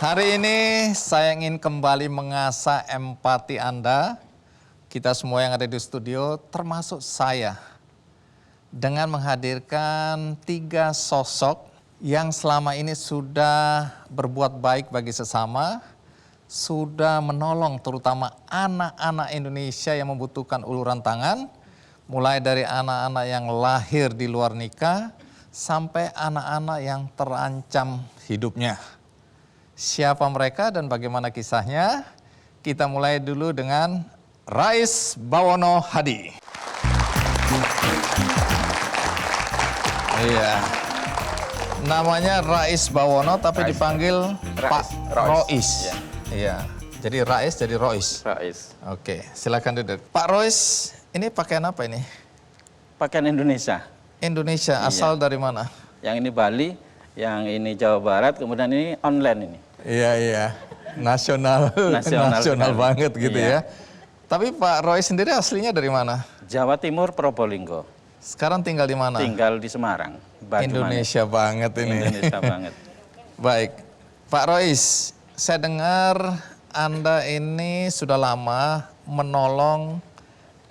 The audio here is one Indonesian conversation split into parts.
Hari ini saya ingin kembali mengasah empati Anda, kita semua yang ada di studio, termasuk saya, dengan menghadirkan 3 sosok yang selama ini sudah berbuat baik bagi sesama, sudah menolong terutama anak-anak Indonesia yang membutuhkan uluran tangan, mulai dari anak-anak yang lahir di luar nikah, sampai anak-anak yang terancam hidupnya. Siapa mereka dan bagaimana kisahnya? Kita mulai dulu dengan Rais Bawono Hadi. Iya. Namanya Rais Bawono tapi dipanggil Pak Rois. Iya. Jadi Rais jadi Rois. Rais. Oke, silakan duduk. Pak Rois, ini pakaian apa ini? Pakaian Indonesia. Indonesia, asal dari mana? Yang ini Bali, yang ini Jawa Barat, kemudian ini online ini. Iya. Nasional banget gitu ya. Tapi Pak Roy sendiri aslinya dari mana? Jawa Timur, Probolinggo. Sekarang tinggal di mana? Tinggal di Semarang. Indonesia banget ini. Indonesia banget. Baik, Pak Rois, saya dengar Anda ini sudah lama menolong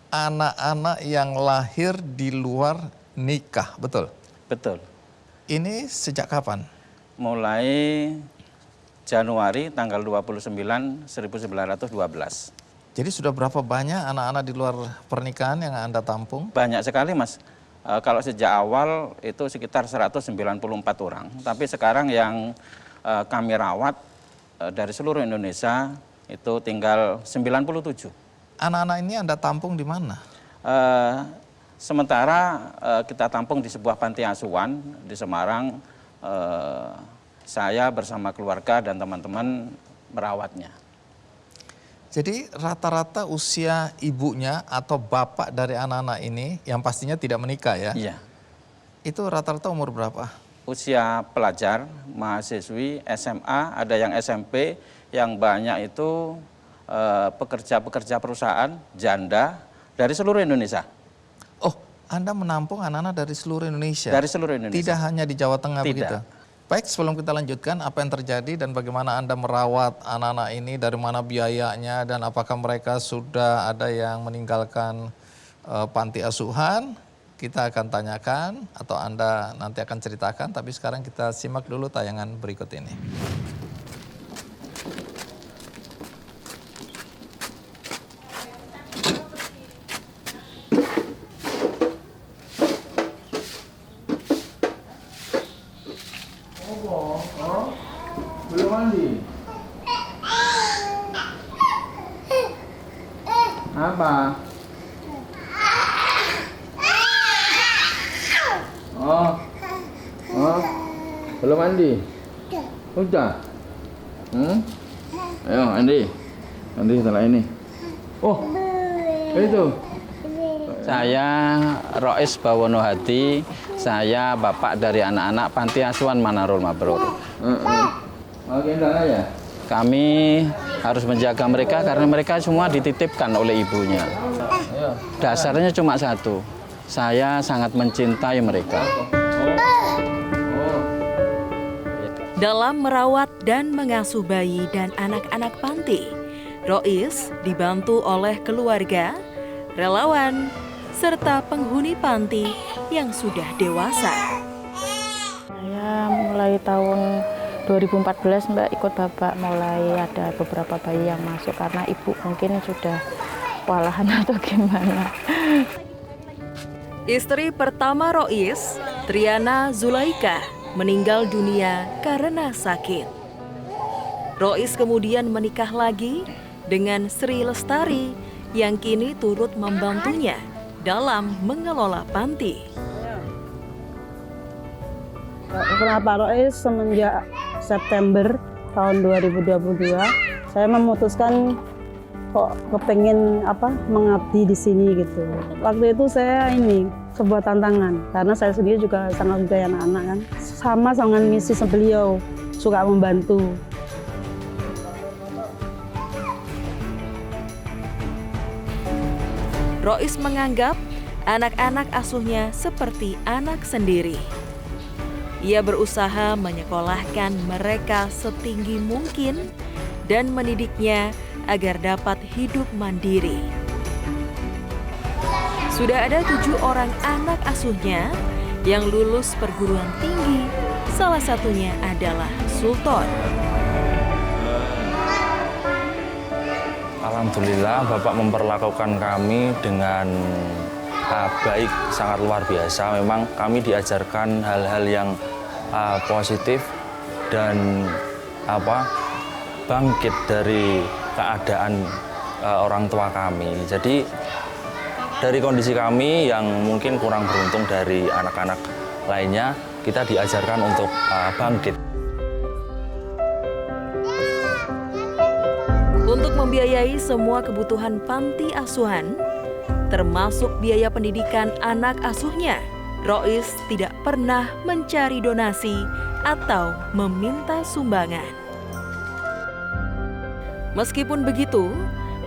anak-anak yang lahir di luar nikah, betul? Betul. Ini sejak kapan? Mulai Januari tanggal 29 1912. Jadi sudah berapa banyak anak-anak di luar pernikahan yang Anda tampung? Banyak sekali, Mas. Kalau sejak awal itu sekitar 194 orang. Tapi sekarang yang kami rawat dari seluruh Indonesia itu tinggal 97. Anak-anak ini Anda tampung di mana? Sementara kita tampung di sebuah panti asuhan di Semarang. Saya bersama keluarga dan teman-teman merawatnya. Jadi rata-rata usia ibunya atau bapak dari anak-anak ini yang pastinya tidak menikah ya? Iya. Itu rata-rata umur berapa? Usia pelajar, mahasiswi, SMA, ada yang SMP, yang banyak itu pekerja-pekerja perusahaan, janda dari seluruh Indonesia. Oh, Anda menampung anak-anak dari seluruh Indonesia? Dari seluruh Indonesia. Tidak hanya di Jawa Tengah Tidak. begitu? Baik, sebelum kita lanjutkan apa yang terjadi dan bagaimana Anda merawat anak-anak ini, dari mana biayanya dan apakah mereka sudah ada yang meninggalkan panti asuhan, kita akan tanyakan atau Anda nanti akan ceritakan, tapi sekarang kita simak dulu tayangan berikut ini. Belum mandi? Apa? Belum mandi? Udah? Ayo mandi. Mandi setelah ini. Oh, itu. Saya Rois Bawono Hadi, saya bapak dari anak-anak Panti Asuhan Manarul Mabrur. Oke, enggak ya? Kami harus menjaga mereka karena mereka semua dititipkan oleh ibunya. Dasarnya cuma satu, saya sangat mencintai mereka. Dalam merawat dan mengasuh bayi dan anak-anak panti, Rois dibantu oleh keluarga, relawan, serta penghuni panti yang sudah dewasa. Saya mulai tahun 2014 Mbak ikut Bapak, mulai ada beberapa bayi yang masuk karena ibu mungkin sudah kewalahan atau gimana. Istri pertama Rois, Triana Zulaika, meninggal dunia karena sakit. Rois kemudian menikah lagi dengan Sri Lestari yang kini turut membantunya dalam mengelola panti. Kenapa Rois? Semenjak September tahun 2022 saya memutuskan kok kepengen mengabdi di sini gitu. Waktu itu saya sebuah tantangan karena saya sendiri juga sangat mencintai anak-anak kan. Sama dengan misi beliau, suka membantu. Rois menganggap anak-anak asuhnya seperti anak sendiri. Ia berusaha menyekolahkan mereka setinggi mungkin dan mendidiknya agar dapat hidup mandiri. Sudah ada 7 orang anak asuhnya yang lulus perguruan tinggi, salah satunya adalah Sultan. Alhamdulillah Bapak memperlakukan kami dengan baik, sangat luar biasa. Memang kami diajarkan hal-hal yang positif dan bangkit dari keadaan orang tua kami. Jadi dari kondisi kami yang mungkin kurang beruntung dari anak-anak lainnya, kita diajarkan untuk bangkit. Untuk membiayai semua kebutuhan panti asuhan, termasuk biaya pendidikan anak asuhnya, Rois tidak pernah mencari donasi atau meminta sumbangan. Meskipun begitu,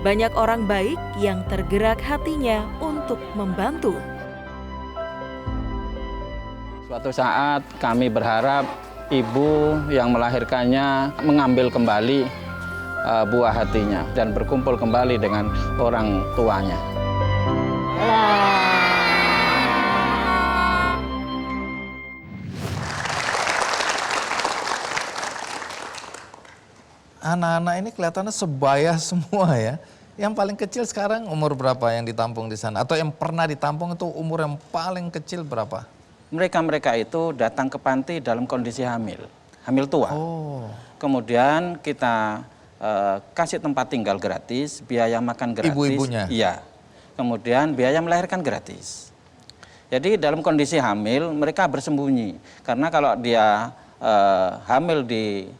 banyak orang baik yang tergerak hatinya untuk membantu. Suatu saat kami berharap ibu yang melahirkannya mengambil kembali buah hatinya dan berkumpul kembali dengan orang tuanya. Anak-anak ini kelihatannya sebaya semua ya. Yang paling kecil sekarang umur berapa yang ditampung di sana? Atau yang pernah ditampung itu umur yang paling kecil berapa? Mereka itu datang ke panti dalam kondisi hamil tua. Oh. Kemudian kita kasih tempat tinggal gratis, biaya makan gratis. Ibu-ibunya? Iya. Kemudian biaya melahirkan gratis. Jadi dalam kondisi hamil mereka bersembunyi. Karena kalau dia hamil di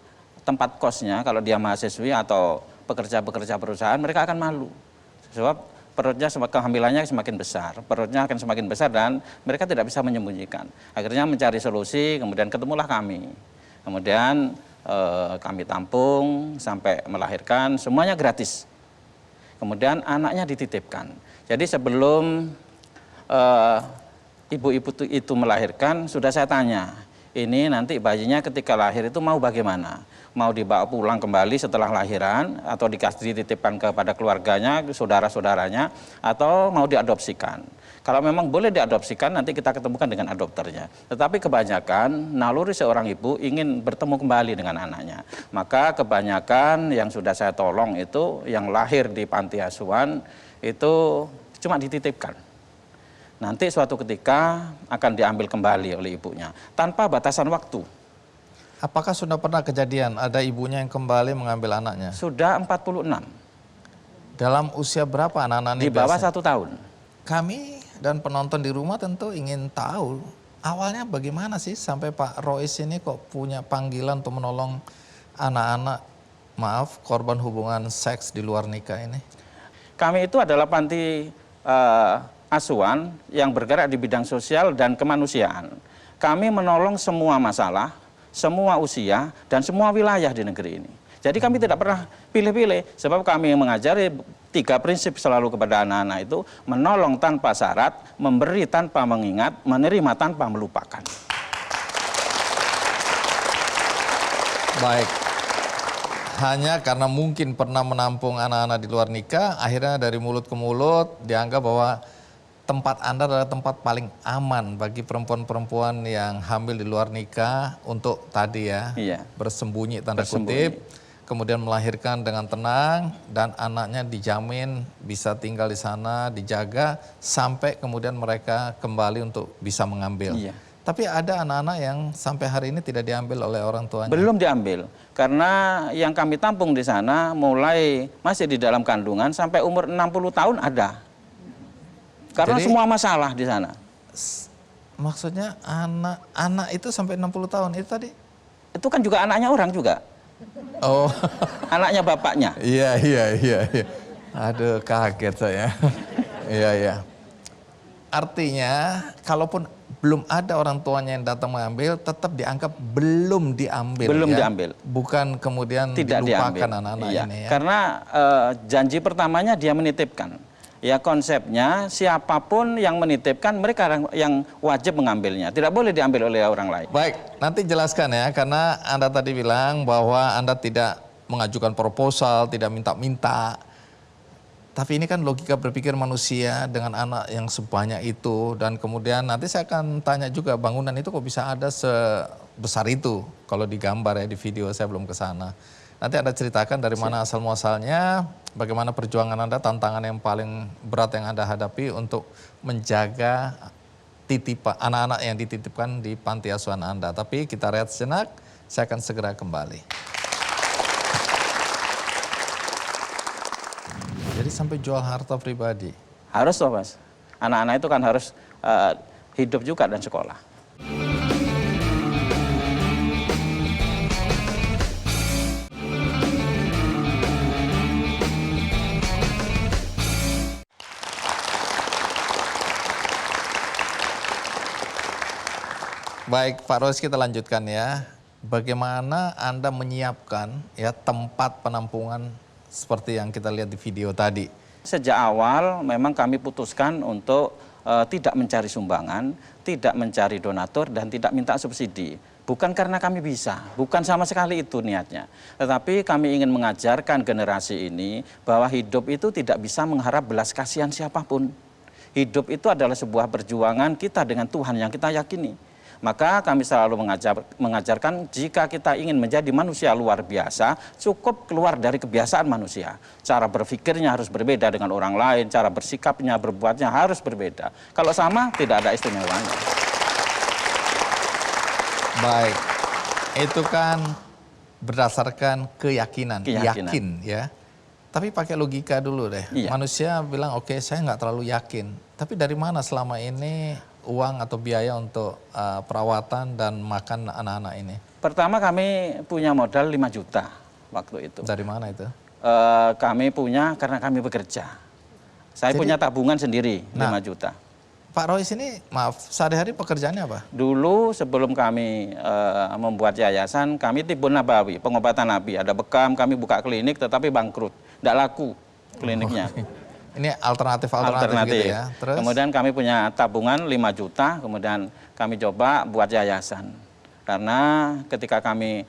tempat kosnya, kalau dia mahasiswi atau pekerja-pekerja perusahaan, mereka akan malu. Sebab perutnya kehamilannya semakin besar, perutnya akan semakin besar dan mereka tidak bisa menyembunyikan. Akhirnya mencari solusi, kemudian ketemulah kami. Kemudian kami tampung sampai melahirkan, semuanya gratis. Kemudian anaknya dititipkan. Jadi sebelum ibu-ibu itu melahirkan, sudah saya tanya, ini nanti bayinya ketika lahir itu mau bagaimana? Mau dibawa pulang kembali setelah lahiran, atau dititipkan kepada keluarganya, saudara-saudaranya, atau mau diadopsikan. Kalau memang boleh diadopsikan, nanti kita ketemukan dengan adopternya. Tetapi kebanyakan naluri seorang ibu ingin bertemu kembali dengan anaknya. Maka kebanyakan yang sudah saya tolong itu, yang lahir di panti asuhan, itu cuma dititipkan. Nanti suatu ketika akan diambil kembali oleh ibunya, tanpa batasan waktu. Apakah sudah pernah kejadian ada ibunya yang kembali mengambil anaknya? Sudah 46. Dalam usia berapa anak-anak ini? Di bawah biasa? 1 tahun. Kami dan penonton di rumah tentu ingin tahu awalnya bagaimana sih sampai Pak Rois ini kok punya panggilan untuk menolong anak-anak, korban hubungan seks di luar nikah ini? Kami itu adalah panti asuhan yang bergerak di bidang sosial dan kemanusiaan. Kami menolong semua masalah, semua usia, dan semua wilayah di negeri ini. Jadi kami tidak pernah pilih-pilih, sebab kami mengajari 3 prinsip selalu kepada anak-anak itu, menolong tanpa syarat, memberi tanpa mengingat, menerima tanpa melupakan. Baik, hanya karena mungkin pernah menampung anak-anak di luar nikah, akhirnya dari mulut ke mulut dianggap bahwa tempat Anda adalah tempat paling aman bagi perempuan-perempuan yang hamil di luar nikah untuk tadi ya, bersembunyi tanda kutip, kemudian melahirkan dengan tenang dan anaknya dijamin bisa tinggal di sana, dijaga sampai kemudian mereka kembali untuk bisa mengambil. Tapi ada anak-anak yang sampai hari ini tidak diambil oleh orang tuanya. Belum diambil, karena yang kami tampung di sana mulai masih di dalam kandungan sampai umur 60 tahun ada. Karena jadi, semua masalah di sana. Maksudnya anak itu sampai 60 tahun itu tadi? Itu kan juga anaknya orang juga. Oh. Anaknya bapaknya. Iya. Aduh, kaget saya. Iya. Artinya, kalaupun belum ada orang tuanya yang datang mengambil, tetap dianggap belum diambil. Belum ya? diambil. Bukan kemudian tidak dilupakan diambil. anak-anak ini ya. Karena janji pertamanya dia menitipkan. ya konsepnya siapapun yang menitipkan mereka yang wajib mengambilnya. Tidak boleh diambil oleh orang lain. Baik, nanti jelaskan ya, karena Anda tadi bilang bahwa Anda tidak mengajukan proposal, tidak minta-minta. Tapi ini kan logika berpikir manusia dengan anak yang sebanyak itu. Dan kemudian nanti saya akan tanya juga, bangunan itu kok bisa ada sebesar itu? Kalau digambar ya, di video saya belum ke sana. Nanti Anda ceritakan dari mana asal muasalnya, bagaimana perjuangan Anda, tantangan yang paling berat yang Anda hadapi untuk menjaga anak-anak yang dititipkan di panti asuhan Anda. Tapi kita rehat sejenak, saya akan segera kembali. Jadi sampai jual harta pribadi? Harus toh Mas. Anak-anak itu kan harus hidup juga dan sekolah. Baik, Pak Rois, kita lanjutkan ya. Bagaimana Anda menyiapkan ya tempat penampungan seperti yang kita lihat di video tadi? Sejak awal memang kami putuskan untuk tidak mencari sumbangan, tidak mencari donatur, dan tidak minta subsidi. Bukan karena kami bisa, bukan sama sekali itu niatnya. Tetapi kami ingin mengajarkan generasi ini bahwa hidup itu tidak bisa mengharap belas kasihan siapapun. Hidup itu adalah sebuah perjuangan kita dengan Tuhan yang kita yakini. Maka kami selalu mengajarkan jika kita ingin menjadi manusia luar biasa, cukup keluar dari kebiasaan manusia. Cara berpikirnya harus berbeda dengan orang lain, cara bersikapnya, berbuatnya harus berbeda. Kalau sama, tidak ada istimewanya. Baik, itu kan berdasarkan keyakinan. Yakin ya. Tapi pakai logika dulu deh. Iya. Manusia bilang, oke, saya nggak terlalu yakin. Tapi dari mana selama ini uang atau biaya untuk perawatan dan makan anak-anak ini? Pertama kami punya modal 5 juta waktu itu. Dari mana itu? Kami punya karena kami bekerja. Saya punya tabungan sendiri 5 juta. Pak Rois ini, maaf, sehari-hari pekerjaannya apa? Dulu sebelum kami membuat yayasan, kami Tibun Nabawi, pengobatan Nabi. Ada bekam, kami buka klinik tetapi bangkrut. Tidak laku kliniknya. Ini alternatif gitu ya. Terus? Kemudian kami punya tabungan 5 juta, kemudian kami coba buat yayasan. Karena ketika kami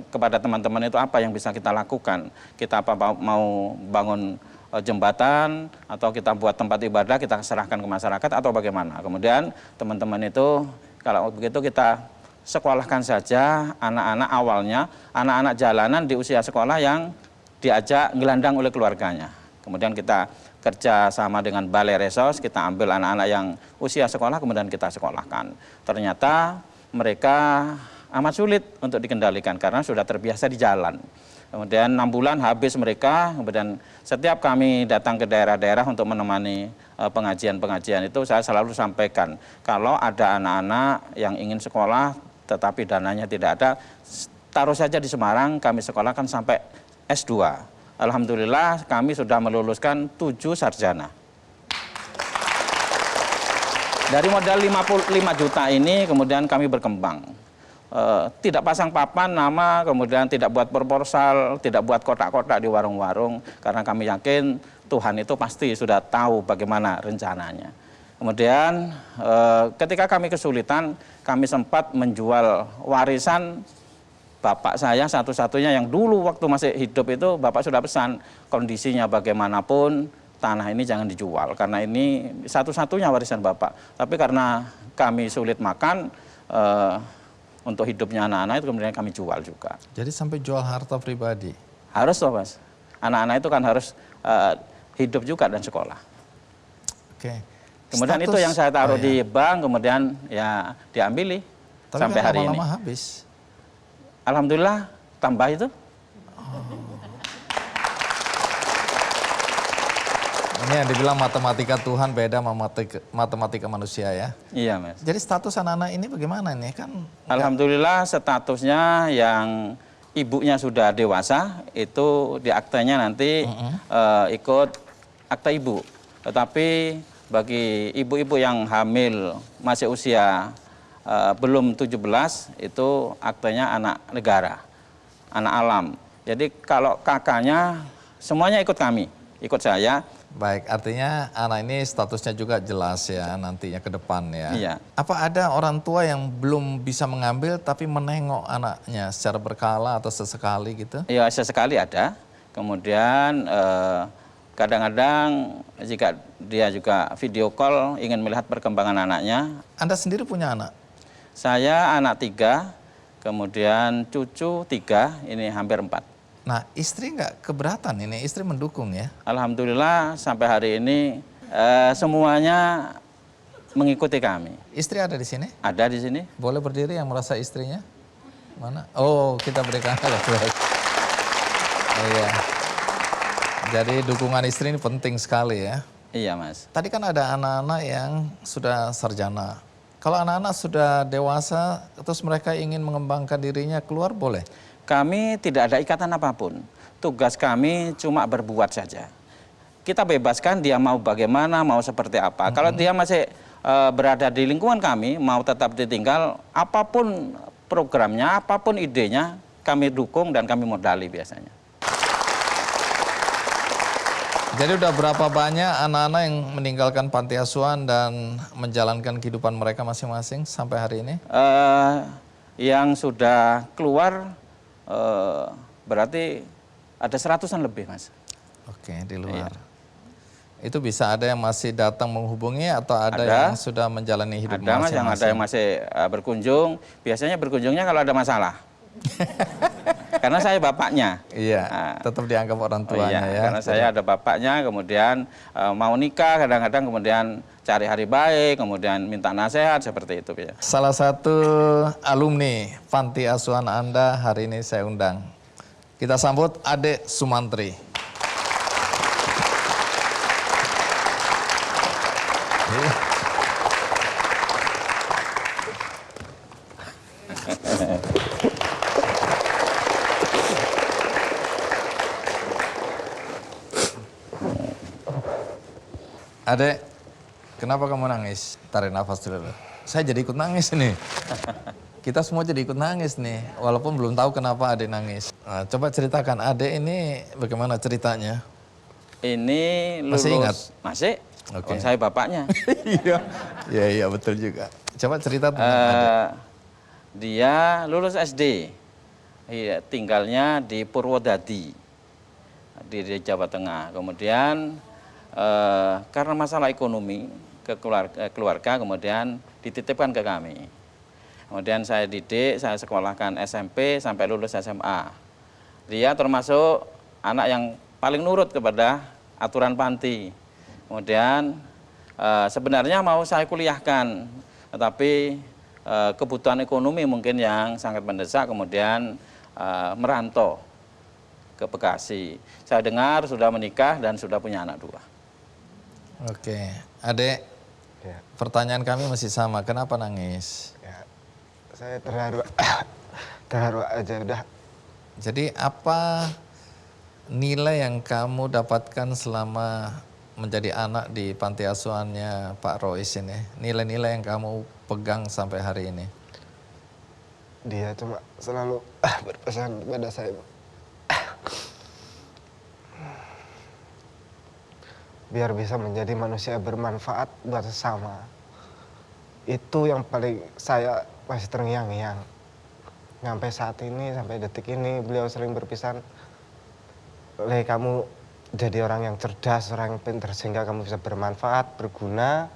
kepada teman-teman itu apa yang bisa kita lakukan. Kita mau bangun jembatan, atau kita buat tempat ibadah, kita serahkan ke masyarakat, atau bagaimana. Kemudian teman-teman itu, kalau begitu kita sekolahkan saja anak-anak awalnya, anak-anak jalanan di usia sekolah yang diajak gelandang oleh keluarganya. Kemudian kita kerja sama dengan Balai Resos, kita ambil anak-anak yang usia sekolah, kemudian kita sekolahkan. Ternyata mereka amat sulit untuk dikendalikan karena sudah terbiasa di jalan. Kemudian 6 bulan habis mereka, kemudian setiap kami datang ke daerah-daerah untuk menemani pengajian-pengajian itu, saya selalu sampaikan, kalau ada anak-anak yang ingin sekolah tetapi dananya tidak ada, taruh saja di Semarang, kami sekolahkan sampai S2. Alhamdulillah kami sudah meluluskan 7 sarjana. Dari modal 55 juta ini kemudian kami berkembang. Tidak pasang papan nama, kemudian tidak buat proposal, tidak buat kotak-kotak di warung-warung. Karena kami yakin Tuhan itu pasti sudah tahu bagaimana rencananya. Kemudian ketika kami kesulitan, kami sempat menjual warisan bapak saya satu-satunya yang dulu waktu masih hidup itu bapak sudah pesan, kondisinya bagaimanapun tanah ini jangan dijual karena ini satu-satunya warisan bapak. Tapi karena kami sulit makan untuk hidupnya anak-anak itu kemudian kami jual juga. Jadi sampai jual harta pribadi? Harus toh Mas. Anak-anak itu kan harus hidup juga dan sekolah. Oke. Kemudian itu yang saya taruh di bank kemudian ya diambili. Tapi sampai kan hari ini. lama-lama habis. Alhamdulillah tambah itu. Ini yang dibilang matematika Tuhan beda sama matematika manusia ya. Iya Mas. Jadi status anak-anak ini bagaimana nih kan? Alhamdulillah statusnya yang ibunya sudah dewasa itu di aktenya nanti ikut akta ibu. Tetapi bagi ibu-ibu yang hamil masih usia belum 17 itu aktenya anak negara, anak alam. Jadi kalau kakaknya semuanya ikut kami, ikut saya. Baik, artinya anak ini statusnya juga jelas ya nantinya ke depan ya. Iya. Apa ada orang tua yang belum bisa mengambil tapi menengok anaknya secara berkala atau sesekali gitu? Ya sesekali ada. Kemudian kadang-kadang jika dia juga video call ingin melihat perkembangan anaknya. Anda sendiri punya anak? Saya anak 3, kemudian cucu 3, ini hampir 4. Nah, istri nggak keberatan ini, istri mendukung ya? Alhamdulillah sampai hari ini semuanya mengikuti kami. Istri ada di sini? Ada di sini. Boleh berdiri yang merasa istrinya? Mana? Oh, kita berikan. Oh iya. Jadi dukungan istri ini penting sekali ya. Iya Mas. Tadi kan ada anak-anak yang sudah sarjana. Kalau anak-anak sudah dewasa, terus mereka ingin mengembangkan dirinya keluar, boleh? Kami tidak ada ikatan apapun. Tugas kami cuma berbuat saja. Kita bebaskan dia mau bagaimana, mau seperti apa. Kalau dia masih berada di lingkungan kami, mau tetap ditinggal, apapun programnya, apapun idenya, kami dukung dan kami modali biasanya. Jadi udah berapa banyak anak-anak yang meninggalkan panti asuhan dan menjalankan kehidupan mereka masing-masing sampai hari ini? Yang sudah keluar berarti ada 100-an lebih Mas. Oke, di luar. Itu bisa ada yang masih datang menghubungi atau ada yang sudah menjalani hidup Ada Mas, yang ada yang masih berkunjung. Biasanya berkunjungnya kalau ada masalah. Karena saya bapaknya. Iya, tetap dianggap orang tuanya ya. Karena saya ada bapaknya, kemudian mau nikah, kadang-kadang kemudian cari hari baik, kemudian minta nasihat, seperti itu. Ya. Salah satu alumni panti asuhan Anda hari ini saya undang. Kita sambut Adek Sumantri. Adek, kenapa kamu nangis? Tarik nafas dulu. Saya jadi ikut nangis nih. Kita semua jadi ikut nangis nih, walaupun belum tahu kenapa adek nangis. Nah, coba ceritakan, adek ini bagaimana ceritanya? Ini lulus. Masih ingat? Masih. Oke. Saya bapaknya. Iya betul juga. Coba cerita tentang adek. Dia lulus SD. Iya, tinggalnya di Purwodadi, di Jawa Tengah. Kemudian karena masalah ekonomi ke keluarga, kemudian dititipkan ke kami. Kemudian saya didik, saya sekolahkan SMP sampai lulus SMA. Dia termasuk anak yang paling nurut kepada aturan panti. Kemudian sebenarnya mau saya kuliahkan, tetapi kebutuhan ekonomi mungkin yang sangat mendesak, kemudian merantau ke Bekasi. Saya dengar sudah menikah dan sudah punya anak 2. Oke, adek, Ya, pertanyaan kami masih sama, kenapa nangis? ya. Saya terharu, terharu aja udah. Jadi apa nilai yang kamu dapatkan selama menjadi anak di panti asuhannya Pak Rois ini? Nilai-nilai yang kamu pegang sampai hari ini? Dia cuma selalu berpesan kepada saya, biar bisa menjadi manusia bermanfaat buat sesama. Itu yang paling saya masih terngiang-ngiang. Sampai saat ini, sampai detik ini, beliau sering berpesan, Le, kamu jadi orang yang cerdas, orang yang pintar, sehingga kamu bisa bermanfaat, berguna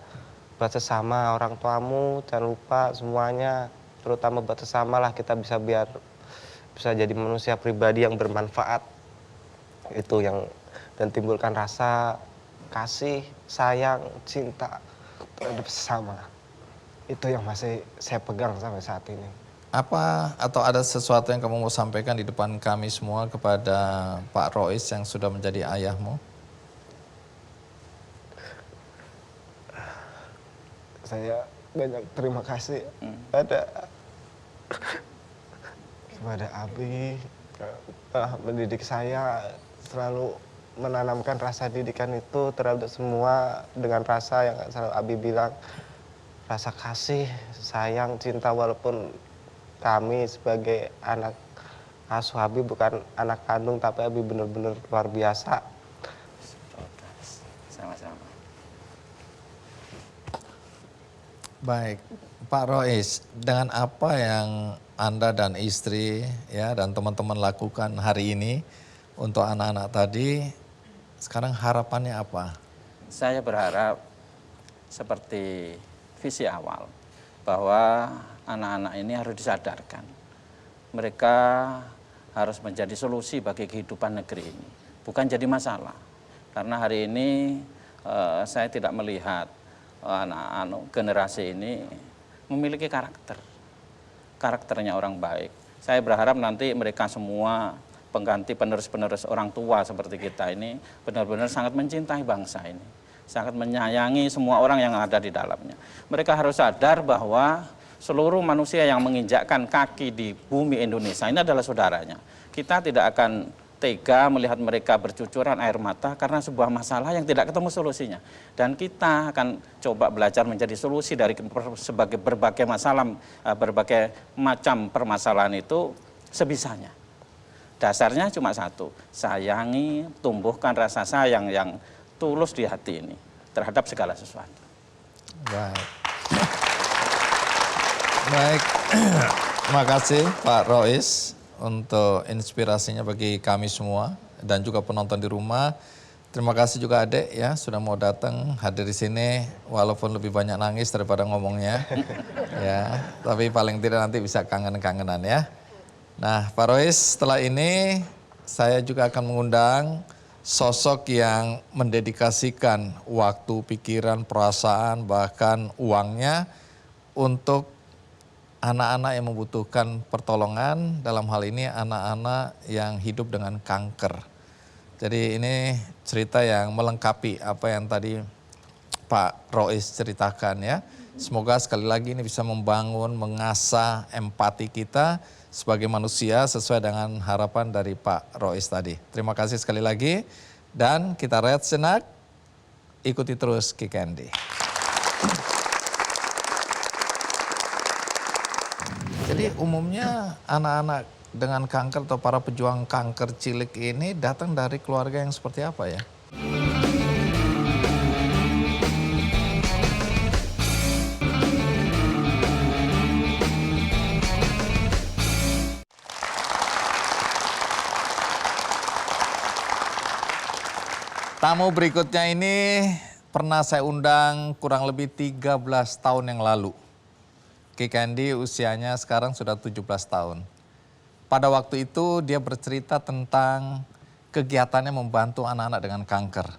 buat sesama, orang tuamu, jangan lupa semuanya, terutama buat sesama lah, kita bisa biar bisa jadi manusia pribadi yang bermanfaat. Itu yang, dan timbulkan rasa kasih, sayang, cinta terhadap sesama. Itu yang masih saya pegang sampai saat ini. Apa atau ada sesuatu yang kamu mau sampaikan di depan kami semua kepada Pak Rois yang sudah menjadi ayahmu? Saya banyak terima kasih kepada Abi, mendidik saya, selalu menanamkan rasa didikan itu terhadap semua dengan rasa yang selalu Abi bilang, rasa kasih, sayang, cinta, walaupun kami sebagai anak asuh Abi bukan anak kandung, tapi Abi benar-benar luar biasa. Baik, Pak Rois, dengan apa yang Anda dan istri ya dan teman-teman lakukan hari ini untuk anak-anak tadi, sekarang harapannya apa? Saya berharap seperti visi awal bahwa anak-anak ini harus disadarkan. Mereka harus menjadi solusi bagi kehidupan negeri ini, bukan jadi masalah. Karena hari ini saya tidak melihat anak-anak generasi ini memiliki karakternya orang baik. Saya berharap nanti mereka semua pengganti penerus-penerus orang tua seperti kita ini benar-benar sangat mencintai bangsa ini, sangat menyayangi semua orang yang ada di dalamnya. Mereka harus sadar bahwa seluruh manusia yang menginjakkan kaki di bumi Indonesia ini adalah saudaranya. Kita tidak akan tega melihat mereka bercucuran air mata karena sebuah masalah yang tidak ketemu solusinya. Dan kita akan coba belajar menjadi solusi dari sebagai berbagai masalah, berbagai macam permasalahan itu sebisanya. Dasarnya cuma satu, sayangi, tumbuhkan rasa sayang yang tulus di hati ini terhadap segala sesuatu. Baik. Baik, terima kasih Pak Rois untuk inspirasinya bagi kami semua dan juga penonton di rumah. Terima kasih juga Adek ya sudah mau datang hadir di sini walaupun lebih banyak nangis daripada ngomongnya. Ya, tapi paling tidak nanti bisa kangen-kangenan ya. Nah, Pak Rois, setelah ini saya juga akan mengundang sosok yang mendedikasikan waktu, pikiran, perasaan, bahkan uangnya untuk anak-anak yang membutuhkan pertolongan, dalam hal ini anak-anak yang hidup dengan kanker. Jadi ini cerita yang melengkapi apa yang tadi Pak Rois ceritakan ya. Semoga sekali lagi ini bisa membangun, mengasah empati kita sebagai manusia sesuai dengan harapan dari Pak Rois tadi. Terima kasih sekali lagi dan kita rehat sejenak, ikuti terus Kikendi. Jadi umumnya anak-anak dengan kanker atau para pejuang kanker cilik ini datang dari keluarga yang seperti apa ya? Tamu berikutnya ini pernah saya undang kurang lebih 13 tahun yang lalu. Kikendi usianya sekarang sudah 17 tahun. Pada waktu itu dia bercerita tentang kegiatannya membantu anak-anak dengan kanker.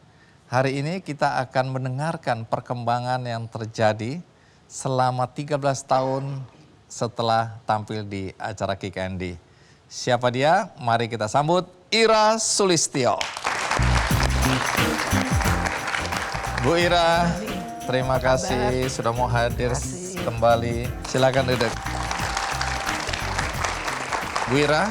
Hari ini kita akan mendengarkan perkembangan yang terjadi selama 13 tahun setelah tampil di acara Kikendi. Siapa dia? Mari kita sambut Ira Sulistyo. Bu Ira, terima kasih sudah mau hadir kembali. Silakan duduk. Bu Ira,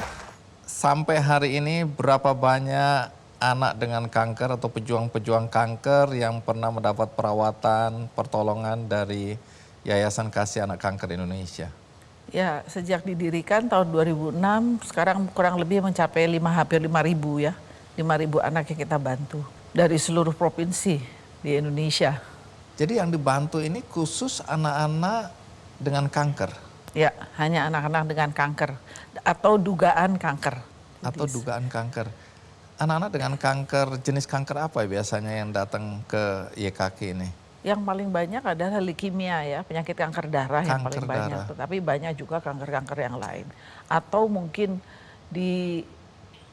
sampai hari ini berapa banyak anak dengan kanker atau pejuang-pejuang kanker yang pernah mendapat perawatan, pertolongan dari Yayasan Kasih Anak Kanker Indonesia? Ya, sejak didirikan tahun 2006, sekarang kurang lebih mencapai hampir 5.000 ya. 5.000 anak yang kita bantu dari seluruh provinsi di Indonesia. Jadi yang dibantu ini khusus anak-anak dengan kanker? Ya, hanya anak-anak dengan kanker atau dugaan kanker. Atau dugaan kanker. Anak-anak dengan kanker, jenis kanker apa biasanya yang datang ke YKK ini? Yang paling banyak adalah leukemia ya, penyakit kanker darah yang paling banyak. Darah. Tetapi banyak juga kanker-kanker yang lain. Atau mungkin di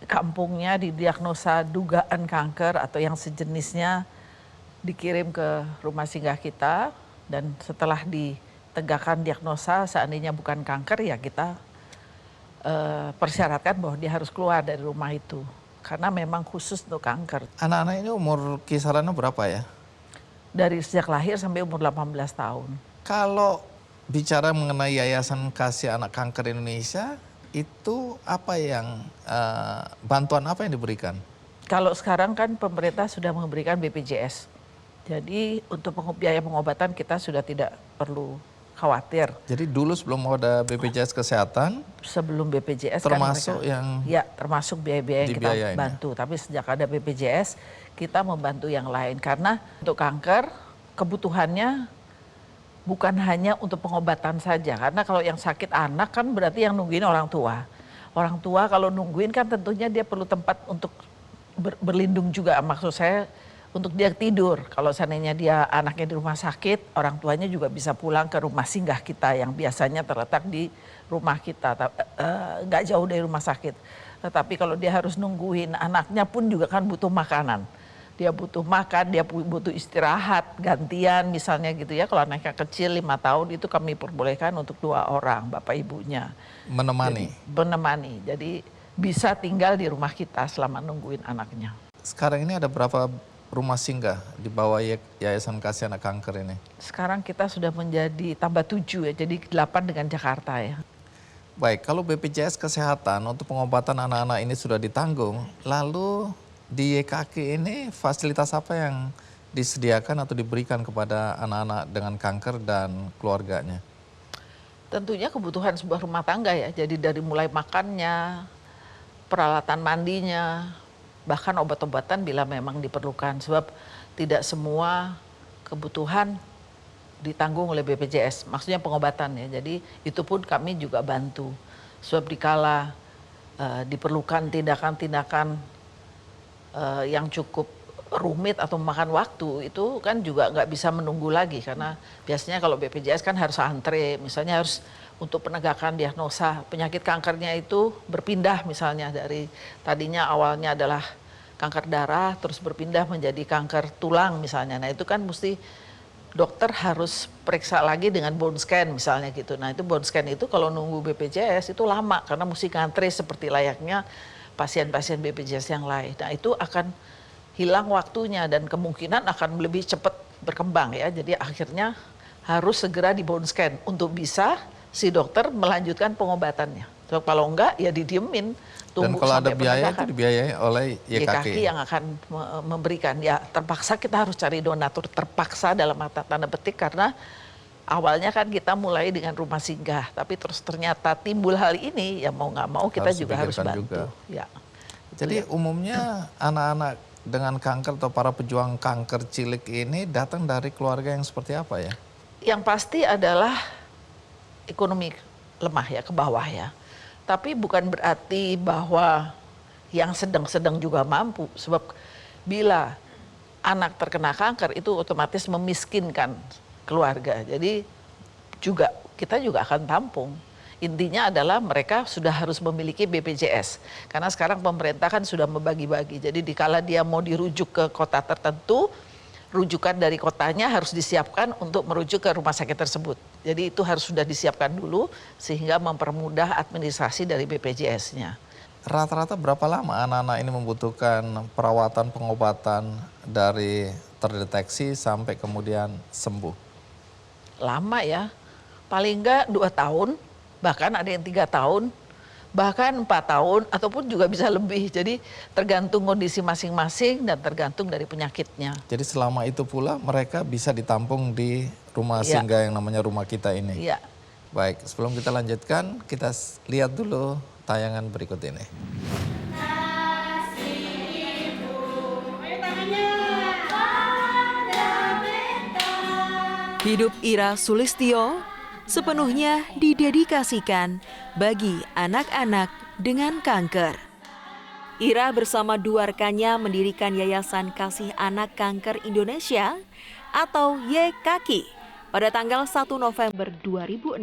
kampungnya didiagnosa dugaan kanker atau yang sejenisnya dikirim ke rumah singgah kita dan setelah ditegakkan diagnosa seandainya bukan kanker ya kita persyaratkan bahwa dia harus keluar dari rumah itu karena memang khusus untuk kanker. Anak-anak ini umur kisarannya berapa ya? Dari sejak lahir sampai umur 18 tahun. Kalau bicara mengenai Yayasan Kasih Anak Kanker Indonesia, itu apa yang bantuan apa yang diberikan? Kalau sekarang kan pemerintah sudah memberikan BPJS. Jadi untuk biaya pengobatan kita sudah tidak perlu khawatir. Jadi dulu sebelum ada BPJS Kesehatan, sebelum BPJS termasuk kan mereka, yang ya termasuk biaya-biaya yang kita dibiayain, bantu. Tapi sejak ada BPJS kita membantu yang lain karena untuk kanker kebutuhannya bukan hanya untuk pengobatan saja. Karena kalau yang sakit anak kan berarti yang nungguin orang tua. Orang tua kalau nungguin kan tentunya dia perlu tempat untuk berlindung juga. Maksud saya untuk dia tidur. Kalau seandainya dia anaknya di rumah sakit, orang tuanya juga bisa pulang ke rumah singgah kita yang biasanya terletak di rumah kita, nggak jauh dari rumah sakit. Tetapi kalau dia harus nungguin, anaknya pun juga kan butuh makanan. Dia butuh makan, dia butuh istirahat, gantian misalnya gitu ya. Kalau anaknya kecil 5 tahun itu kami perbolehkan untuk 2 orang, bapak ibunya. Menemani. Jadi bisa tinggal di rumah kita selama nungguin anaknya. Sekarang ini ada berapa rumah singgah di bawah Yayasan Kasih Anak Kanker ini? Sekarang kita sudah menjadi tambah 7 ya, jadi 8 dengan Jakarta ya. Baik, kalau BPJS Kesehatan untuk pengobatan anak-anak ini sudah ditanggung, lalu di YKK ini fasilitas apa yang disediakan atau diberikan kepada anak-anak dengan kanker dan keluarganya? Tentunya kebutuhan sebuah rumah tangga ya, jadi dari mulai makannya, peralatan mandinya, bahkan obat-obatan bila memang diperlukan. Sebab tidak semua kebutuhan ditanggung oleh BPJS, maksudnya pengobatan ya. Jadi itu pun kami juga bantu. Sebab dikala diperlukan tindakan-tindakan yang cukup rumit atau memakan waktu, itu kan juga nggak bisa menunggu lagi. Karena biasanya kalau BPJS kan harus antre, misalnya harus untuk penegakan diagnosa penyakit kankernya itu berpindah misalnya dari tadinya awalnya adalah kanker darah, terus berpindah menjadi kanker tulang misalnya. Nah itu kan mesti dokter harus periksa lagi dengan bone scan misalnya gitu. Nah itu bone scan itu kalau nunggu BPJS itu lama karena mesti ngantre seperti layaknya pasien-pasien BPJS yang lain. Nah itu akan hilang waktunya dan kemungkinan akan lebih cepat berkembang ya. Jadi akhirnya harus segera di bone scan untuk bisa si dokter melanjutkan pengobatannya. So, kalau enggak ya didiemin. Dan kalau ada biaya itu dibiayai oleh YKK yang akan memberikan. Ya terpaksa kita harus cari donatur, terpaksa dalam tanda petik karena awalnya kan kita mulai dengan rumah singgah. Tapi terus ternyata timbul hal ini ya mau nggak mau kita juga harus bantu. Ya. Jadi umumnya anak-anak dengan kanker atau para pejuang kanker cilik ini datang dari keluarga yang seperti apa ya? Yang pasti adalah ekonomi lemah ya, ke bawah ya. Tapi bukan berarti bahwa yang sedang-sedang juga mampu. Sebab bila anak terkena kanker itu otomatis memiskinkan keluarga. Jadi kita juga akan tampung. Intinya adalah mereka sudah harus memiliki BPJS. Karena sekarang pemerintah kan sudah membagi-bagi. Jadi dikala dia mau dirujuk ke kota tertentu, rujukan dari kotanya harus disiapkan untuk merujuk ke rumah sakit tersebut. Jadi itu harus sudah disiapkan dulu sehingga mempermudah administrasi dari BPJS-nya. Rata-rata berapa lama anak-anak ini membutuhkan perawatan pengobatan dari terdeteksi sampai kemudian sembuh? Lama ya, paling enggak 2 tahun, bahkan ada yang 3 tahun, bahkan 4 tahun, ataupun juga bisa lebih. Jadi tergantung kondisi masing-masing dan tergantung dari penyakitnya. Jadi selama itu pula mereka bisa ditampung di rumah singgah yang namanya Rumah Kita ini? Iya. Baik, sebelum kita lanjutkan, kita lihat dulu tayangan berikut ini. Hidup Ira Sulistyo sepenuhnya didedikasikan bagi anak-anak dengan kanker. Ira bersama 2 rekannya mendirikan Yayasan Kasih Anak Kanker Indonesia atau YKK pada tanggal 1 November 2006.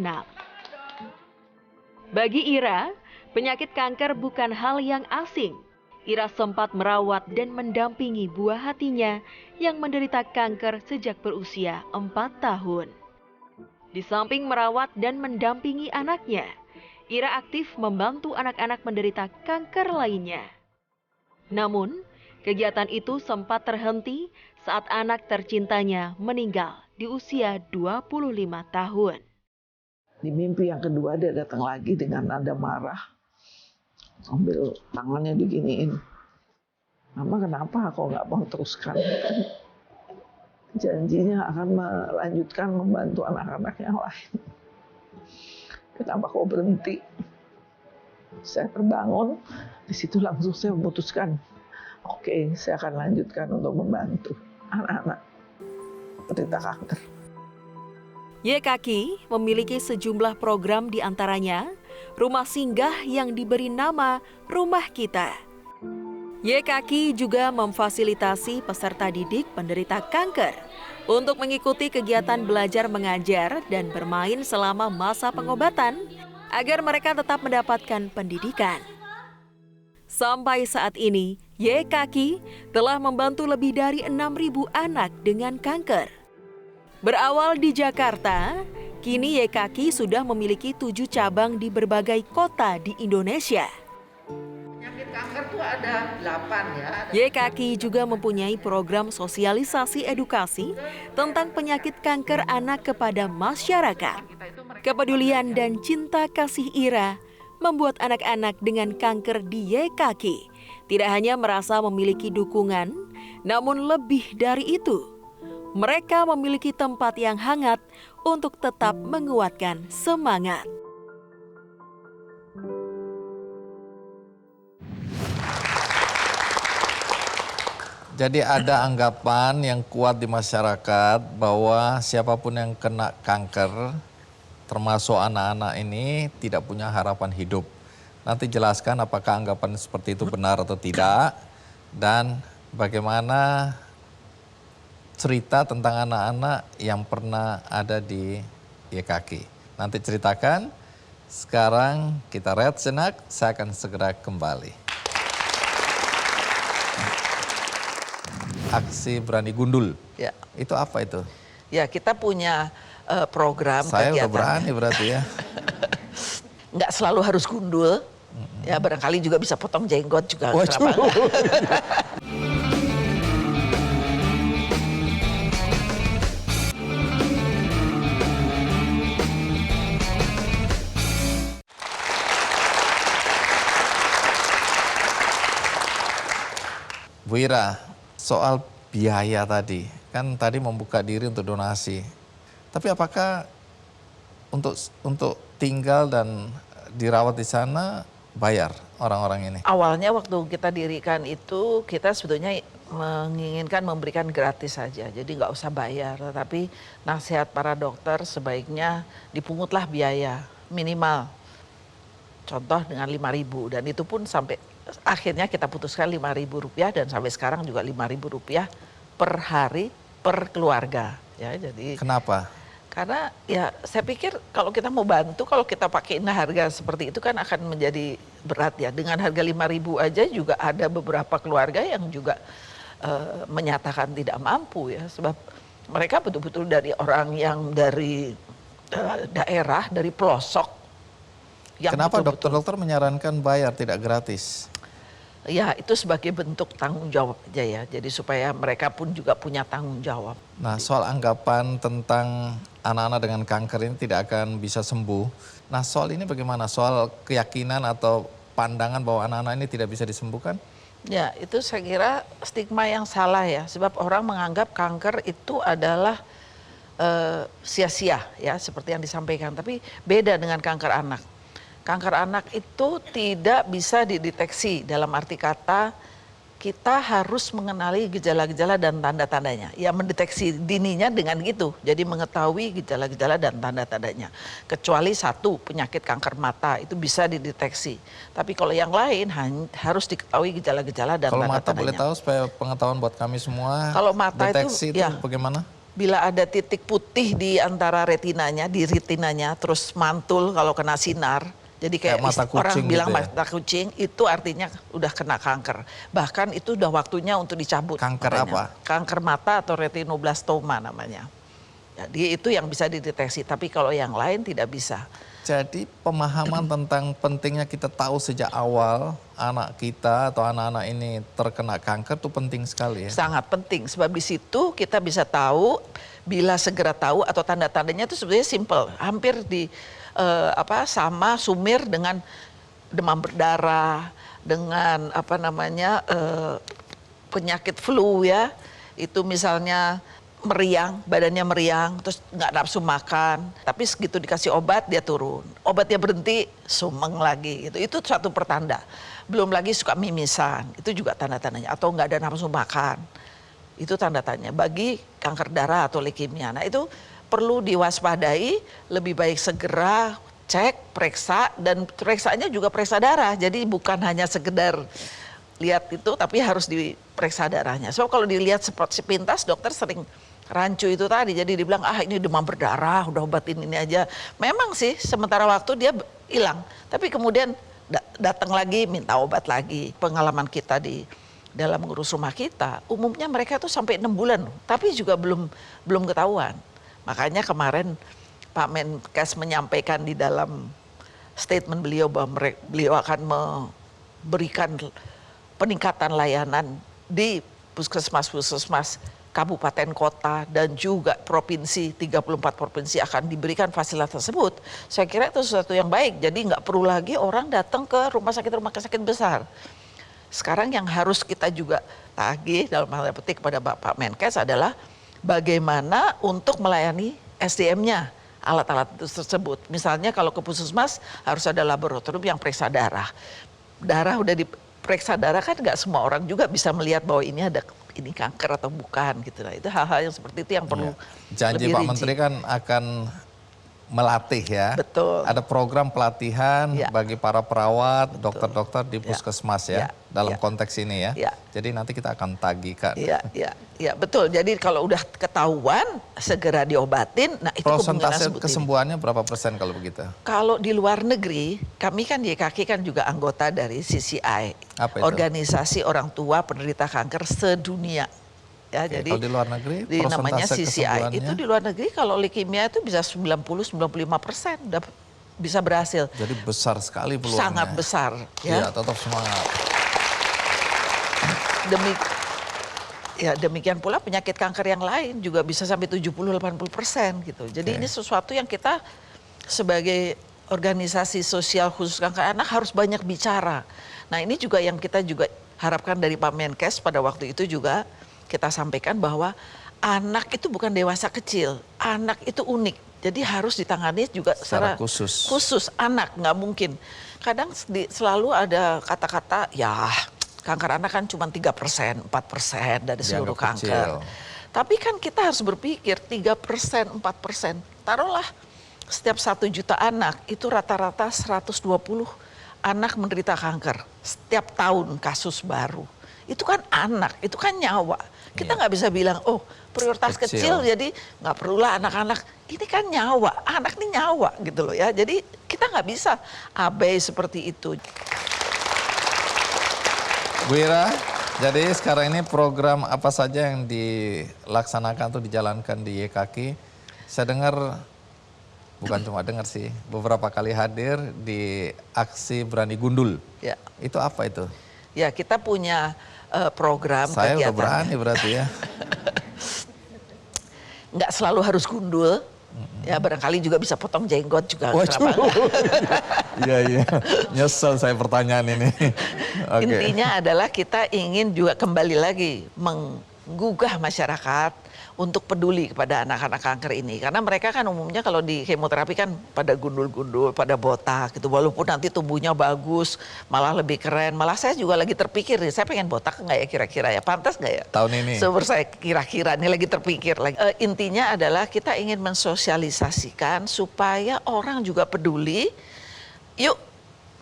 Bagi Ira, penyakit kanker bukan hal yang asing. Ira sempat merawat dan mendampingi buah hatinya yang menderita kanker sejak berusia 4 tahun. Di samping merawat dan mendampingi anaknya, Ira aktif membantu anak-anak menderita kanker lainnya. Namun, kegiatan itu sempat terhenti saat anak tercintanya meninggal di usia 25 tahun. Di mimpi yang kedua dia datang lagi dengan nada marah. Ambil tangannya diginiin. Mama kenapa kok nggak mau teruskan? Janjinya akan melanjutkan membantu anak-anak yang lain. Kenapa kok berhenti? Saya terbangun, di situ langsung saya memutuskan, oke, saya akan lanjutkan untuk membantu anak-anak penderita kanker. YKK memiliki sejumlah program di antaranya rumah singgah yang diberi nama Rumah Kita. YKK juga memfasilitasi peserta didik penderita kanker untuk mengikuti kegiatan belajar mengajar dan bermain selama masa pengobatan agar mereka tetap mendapatkan pendidikan. Sampai saat ini, YKK telah membantu lebih dari 6.000 anak dengan kanker. Berawal di Jakarta, kini YKK sudah memiliki 7 cabang di berbagai kota di Indonesia. Penyakit kanker tuh ada 8 ya. YKK juga mempunyai program sosialisasi edukasi tentang penyakit kanker anak kepada masyarakat. Kepedulian dan cinta kasih Ira membuat anak-anak dengan kanker di YKK tidak hanya merasa memiliki dukungan, namun lebih dari itu, mereka memiliki tempat yang hangat untuk tetap menguatkan semangat. Jadi ada anggapan yang kuat di masyarakat bahwa siapapun yang kena kanker, termasuk anak-anak ini, tidak punya harapan hidup. Nanti jelaskan apakah anggapan seperti itu benar atau tidak, dan bagaimana cerita tentang anak-anak yang pernah ada di YKK. Nanti ceritakan, sekarang kita rehat sejenak, saya akan segera kembali. Aksi Berani Gundul, Ya, itu apa itu? ya kita punya program Saya udah kegiatan. berani berarti ya. Nggak selalu harus gundul, ya barangkali juga bisa potong jenggot juga. Waduh. Kenapa enggak? Bu Ira, soal biaya tadi, kan tadi membuka diri untuk donasi. Tapi apakah untuk tinggal dan dirawat di sana bayar orang-orang ini? Awalnya waktu kita dirikan itu kita sebetulnya menginginkan memberikan gratis saja, jadi nggak usah bayar. Tetapi nasihat para dokter sebaiknya dipungutlah biaya minimal. Contoh dengan 5.000 dan itu pun sampai akhirnya kita putuskan Rp5.000 dan sampai sekarang juga Rp5.000 per hari per keluarga. Ya, jadi Kenapa? karena ya saya pikir kalau kita mau bantu, kalau kita pakai harga seperti itu kan akan menjadi berat ya. Dengan harga 5.000 aja juga ada beberapa keluarga yang juga menyatakan tidak mampu ya. Sebab mereka betul-betul dari orang yang dari daerah, dari pelosok. Yang Kenapa betul-betul- dokter-dokter menyarankan bayar tidak gratis? Ya itu sebagai bentuk tanggung jawab aja ya. Jadi supaya mereka pun juga punya tanggung jawab. Nah, soal anggapan tentang anak-anak dengan kanker ini tidak akan bisa sembuh. Nah, soal ini bagaimana? Soal keyakinan atau pandangan bahwa anak-anak ini tidak bisa disembuhkan? Ya itu saya kira stigma yang salah ya. Sebab orang menganggap kanker itu adalah sia-sia ya seperti yang disampaikan. Tapi beda dengan kanker anak. Kanker anak itu tidak bisa dideteksi, dalam arti kata kita harus mengenali gejala-gejala dan tanda-tandanya. Ya mendeteksi dininya dengan gitu, jadi mengetahui gejala-gejala dan tanda-tandanya. Kecuali satu penyakit kanker mata itu bisa dideteksi. Tapi kalau yang lain harus diketahui gejala-gejala dan Kalau mata boleh tanda-tandanya. tahu supaya pengetahuan buat kami semua. Kalau mata deteksi itu, itu ya. bagaimana? Bila ada titik putih di antara retinanya, di retinanya, terus mantul kalau kena sinar. Jadi kayak Kayak mata orang kucing bilang gitu ya? mata kucing, itu artinya udah kena kanker. Bahkan itu udah waktunya untuk dicabut. Kanker matanya. apa? Kanker mata atau retinoblastoma namanya. Jadi itu yang bisa dideteksi, tapi kalau yang lain tidak bisa. Jadi pemahaman tentang pentingnya kita tahu sejak awal anak kita atau anak-anak ini terkena kanker itu penting sekali ya. Sangat penting, sebab di situ kita bisa tahu, bila segera tahu atau tanda-tandanya itu sebenarnya simple. Hampir sama sumir dengan demam berdarah, dengan penyakit flu ya. Itu misalnya meriang, badannya meriang, terus nggak nafsu makan. Tapi segitu dikasih obat dia turun. Obatnya berhenti, sumeng lagi. Itu suatu pertanda. Belum lagi suka mimisan, itu juga tanda-tandanya. Atau nggak ada nafsu makan, itu tanda tanya. Bagi kanker darah atau leukemia. Nah itu perlu diwaspadai, lebih baik segera cek, periksa, dan periksanya juga periksa darah. Jadi bukan hanya sekedar lihat itu, tapi harus diperiksa darahnya. So kalau dilihat sepintas, dokter sering rancu itu tadi. Jadi dibilang, ini demam berdarah, udah obatin ini aja. Memang sih sementara waktu dia hilang. Tapi kemudian datang lagi, minta obat lagi. Pengalaman kita di dalam mengurus rumah kita, umumnya mereka tuh sampai 6 bulan, tapi juga belum ketahuan. Makanya kemarin Pak Menkes menyampaikan di dalam statement beliau bahwa beliau akan memberikan peningkatan layanan di puskesmas-puskesmas kabupaten kota dan juga provinsi, 34 provinsi akan diberikan fasilitas tersebut. Saya kira itu sesuatu yang baik, jadi nggak perlu lagi orang datang ke rumah sakit besar. Sekarang yang harus kita juga tagih dalam tanda petik kepada Bapak Menkes adalah bagaimana untuk melayani SDM-nya, alat-alat tersebut. Misalnya kalau ke puskesmas harus ada laboratorium yang periksa darah. Darah udah diperiksa darah kan nggak semua orang juga bisa melihat bahwa ini kanker atau bukan gitu. Nah, itu hal-hal yang seperti itu yang perlu Janji lebih Pak rinci. Menteri kan akan melatih ya. Betul. Ada program pelatihan Ya. bagi para perawat, dokter-dokter di puskesmas ya, dalam konteks ini ya. Ya. Jadi nanti kita akan tagihkan. Iya, betul. Jadi kalau udah ketahuan segera diobatin. Nah, itu Persentase kemungkinan kesembuhannya berapa persen kalau begitu? Kalau di luar negeri, kami kan di YKK kan juga anggota dari CCI, Apa itu? Organisasi Orang Tua Penderita Kanker Sedunia. Ya, Oke, jadi kalau di luar negeri, namanya persentase CCI kesembuhannya? itu di luar negeri kalau leukemia itu bisa 90-95% udah bisa berhasil. Jadi besar sekali peluangnya. Sangat besar. Iya, Ya. tetap semangat. Demikian pula penyakit kanker yang lain juga bisa sampai 70-80% gitu. Jadi ini sesuatu yang kita sebagai organisasi sosial khusus kanker anak harus banyak bicara. Nah ini juga yang kita juga harapkan dari Pak Menkes pada waktu itu juga kita sampaikan bahwa anak itu bukan dewasa kecil, anak itu unik. Jadi harus ditangani juga Secara secara khusus. anak, nggak mungkin. Kadang selalu ada kata-kata ya kanker anak kan cuma 3%, 4% dari seluruh Dianggap kanker. kecil. Tapi kan kita harus berpikir 3%, 4%. Taruhlah setiap 1 juta anak itu rata-rata 120 anak menderita kanker. Setiap tahun kasus baru. Itu kan anak, itu kan nyawa. Kita nggak bisa bilang, oh prioritas kecil jadi nggak perlulah anak-anak. Ini kan nyawa, anak ini nyawa gitu loh ya. Jadi kita nggak bisa abai seperti itu. Bu Ira, jadi sekarang ini program apa saja yang dilaksanakan atau dijalankan di YKK? Saya dengar, bukan cuma dengar sih, beberapa kali hadir di aksi Berani Gundul. Ya. Itu apa itu? Ya kita punya program Saya udah kegiatan. berani berarti ya. Nggak selalu harus gundul. Ya barangkali juga bisa potong jenggot juga. Waduh. Kenapa enggak? Iya. Nyesel saya pertanyaan ini. Oke. Intinya adalah kita ingin juga kembali lagi menggugah masyarakat untuk peduli kepada anak-anak kanker ini. Karena mereka kan umumnya kalau di kemoterapi kan pada gundul-gundul, pada botak gitu. Walaupun nanti tubuhnya bagus, malah lebih keren. Malah saya juga lagi terpikir nih, saya pengen botak nggak ya kira-kira ya? Pantas nggak ya? Tahun ini? Seumur saya kira-kira, ini lagi terpikir lagi. Intinya adalah kita ingin mensosialisasikan supaya orang juga peduli. Yuk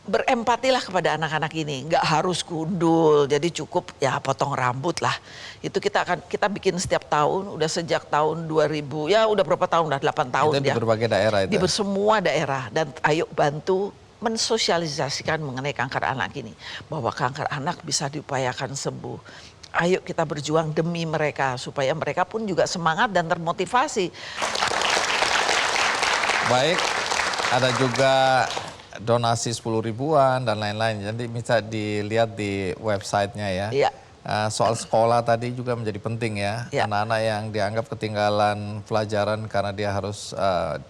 berempatilah kepada anak-anak ini, nggak harus gundul, jadi cukup ya potong rambut lah. Itu kita bikin setiap tahun, udah sejak tahun 2000, ya udah berapa tahun, udah 8 tahun Itu di ya. berbagai daerah itu? Di semua daerah, dan ayo bantu mensosialisasikan mengenai kanker anak ini. Bahwa kanker anak bisa diupayakan sembuh. Ayo kita berjuang demi mereka, supaya mereka pun juga semangat dan termotivasi. Baik, ada juga donasi 10 ribuan dan lain-lain. Jadi bisa dilihat di websitenya ya. Iya. Soal sekolah tadi juga menjadi penting ya. Iya. Anak-anak yang dianggap ketinggalan pelajaran karena dia harus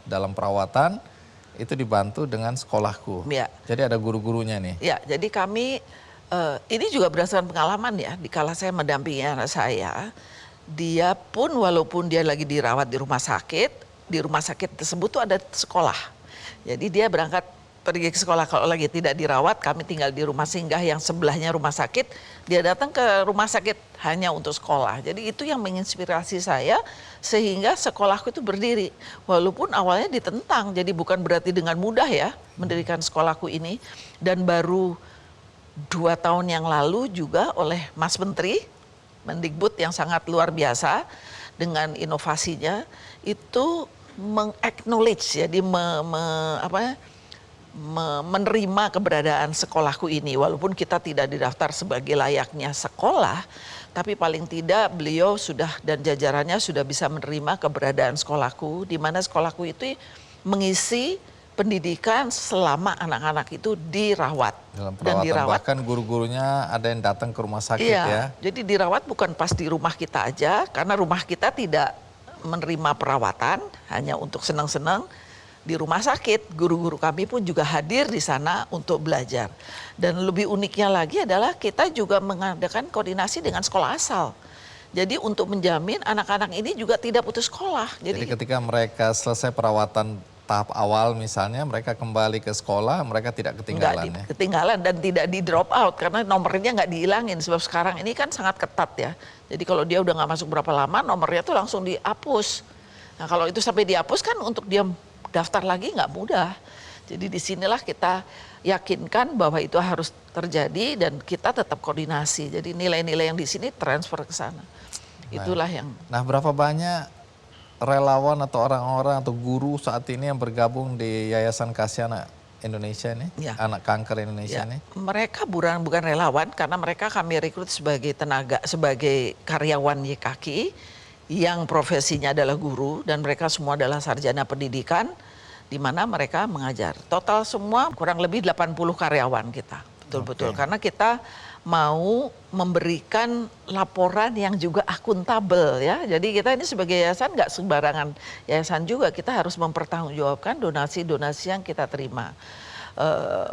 dalam perawatan, itu dibantu dengan sekolahku. Iya. Jadi ada guru-gurunya nih. Ya, jadi kami, ini juga berdasarkan pengalaman ya. Dikala saya mendampingi anak saya, dia pun walaupun dia lagi dirawat di rumah sakit tersebut tuh ada sekolah. Jadi dia berangkat pergi ke sekolah. Kalau lagi tidak dirawat, kami tinggal di rumah singgah yang sebelahnya rumah sakit. Dia datang ke rumah sakit hanya untuk sekolah. Jadi itu yang menginspirasi saya sehingga sekolahku itu berdiri. Walaupun awalnya ditentang, jadi bukan berarti dengan mudah ya mendirikan sekolahku ini. Dan baru 2 tahun yang lalu juga oleh Mas Menteri, Mendikbud yang sangat luar biasa dengan inovasinya, itu meng-acknowledge, jadi menerima keberadaan sekolahku ini. Walaupun kita tidak didaftar sebagai layaknya sekolah, tapi paling tidak beliau sudah dan jajarannya sudah bisa menerima keberadaan sekolahku, di mana sekolahku itu mengisi pendidikan selama anak-anak itu dirawat. Dalam Dan perawatan, dirawat, bahkan guru-gurunya ada yang datang ke rumah sakit iya, ya. jadi dirawat bukan pas di rumah kita aja, karena rumah kita tidak menerima perawatan, hanya untuk senang-senang. Di rumah sakit, guru-guru kami pun juga hadir di sana untuk belajar. Dan lebih uniknya lagi adalah kita juga mengadakan koordinasi dengan sekolah asal. Jadi untuk menjamin anak-anak ini juga tidak putus sekolah. Jadi ketika mereka selesai perawatan tahap awal misalnya, mereka kembali ke sekolah, mereka tidak ketinggalan ya? Ketinggalan dan tidak di drop out karena nomornya nggak dihilangin. Sebab sekarang ini kan sangat ketat ya. Jadi kalau dia udah nggak masuk berapa lama, nomornya tuh langsung dihapus. Nah kalau itu sampai dihapus kan untuk dia daftar lagi nggak mudah. Jadi disinilah kita yakinkan bahwa itu harus terjadi dan kita tetap koordinasi. Jadi nilai-nilai yang di sini transfer ke sana. Itulah yang... Nah berapa banyak relawan atau orang-orang atau guru saat ini yang bergabung di Yayasan Kasih Anak Indonesia ini, ya. Anak Kanker Indonesia Ya. ini? Mereka bukan relawan karena mereka kami rekrut sebagai sebagai karyawan YKK yang profesinya adalah guru dan mereka semua adalah sarjana pendidikan di mana mereka mengajar. Total semua kurang lebih 80 karyawan kita, betul-betul. Karena kita mau memberikan laporan yang juga akuntabel ya. Jadi kita ini sebagai yayasan nggak sembarangan yayasan juga, kita harus mempertanggungjawabkan donasi-donasi yang kita terima.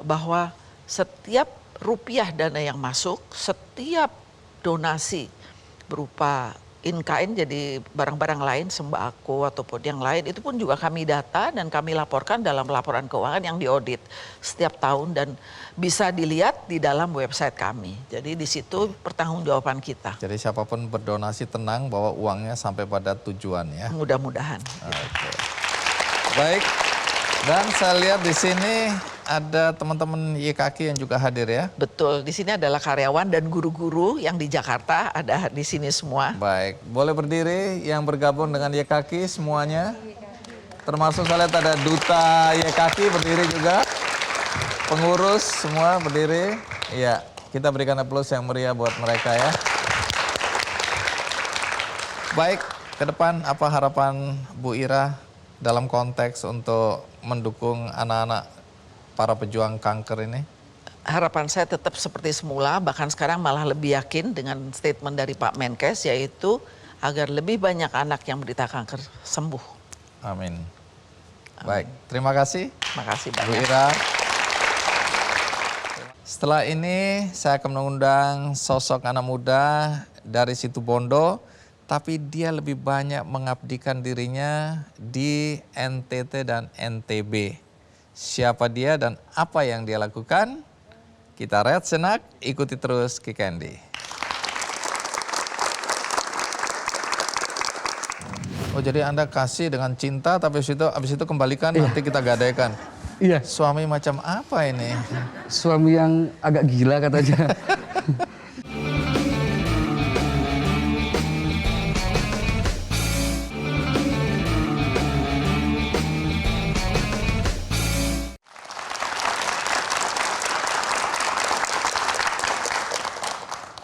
Bahwa setiap rupiah dana yang masuk, setiap donasi berupa in-kind, jadi barang-barang lain, sembako ataupun yang lain, itu pun juga kami data dan kami laporkan dalam laporan keuangan yang diaudit setiap tahun dan bisa dilihat di dalam website kami. Jadi di situ pertanggungjawaban kita. Jadi siapapun berdonasi tenang bahwa uangnya sampai pada tujuan ya. Mudah-mudahan. Oke. Baik. Dan saya lihat di sini ada teman-teman YKK yang juga hadir ya. Betul, di sini adalah karyawan dan guru-guru yang di Jakarta ada di sini semua. Baik, boleh berdiri yang bergabung dengan YKK semuanya. Termasuk saya lihat ada duta YKK berdiri juga. Pengurus semua berdiri. Iya, kita berikan aplaus yang meriah buat mereka ya. Baik, ke depan apa harapan Bu Ira dalam konteks untuk mendukung anak-anak para pejuang kanker ini? Harapan saya tetap seperti semula, bahkan sekarang malah lebih yakin dengan statement dari Pak Menkes, yaitu agar lebih banyak anak yang menderita kanker sembuh. Amin. Baik, terima kasih. Terima kasih Bu banyak. Ira. Setelah ini saya akan mengundang sosok anak muda dari Situbondo, tapi dia lebih banyak mengabdikan dirinya di NTT dan NTB. Siapa dia dan apa yang dia lakukan? Kita rehat senak, ikuti terus Kikendi. Oh jadi Anda kasih dengan cinta, tapi habis itu kembalikan, nanti kita gadaikan. Iya. Suami macam apa ini? Suami yang agak gila katanya.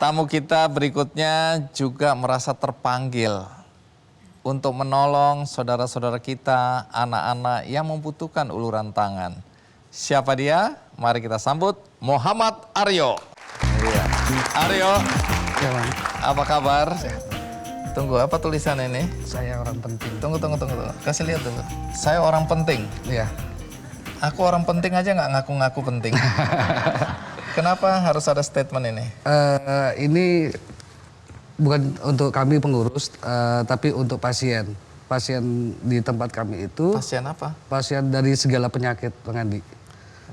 Tamu kita berikutnya juga merasa terpanggil untuk menolong saudara-saudara kita, anak-anak yang membutuhkan uluran tangan. Siapa dia? Mari kita sambut Muhammad Aryo. Iya. Aryo, Ya, Bang. apa kabar? Tunggu, apa tulisan ini? Saya orang penting. Tunggu. Kasih lihat dulu. Saya orang penting. Iya. Aku orang penting aja nggak ngaku-ngaku penting. Kenapa harus ada statement ini? Ini bukan untuk kami pengurus, tapi untuk pasien. Pasien di tempat kami itu. Pasien apa? Pasien dari segala penyakit, Bang Andi.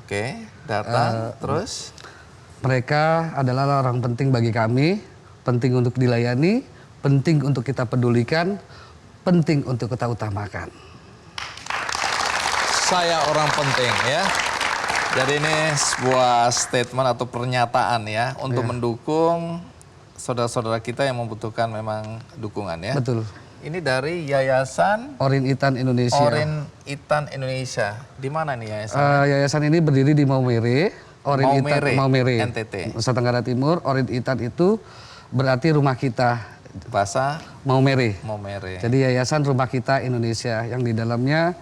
Oke, datang terus. Mereka adalah orang penting bagi kami, penting untuk dilayani, penting untuk kita pedulikan, penting untuk kita utamakan. Saya orang penting ya. Jadi ini sebuah statement atau pernyataan ya untuk mendukung saudara-saudara kita yang membutuhkan memang dukungan ya. Betul. Ini dari Yayasan Orin Intan Indonesia. Orin Intan Indonesia. Di mana nih yayasan? Yayasan ini berdiri di Maumere. Orin Maumere, Intan, Maumere, NTT. Nusa Tenggara Timur. Orin Intan itu berarti rumah kita. Bahasa Maumere. Maumere. Jadi Yayasan Rumah Kita Indonesia yang di dalamnya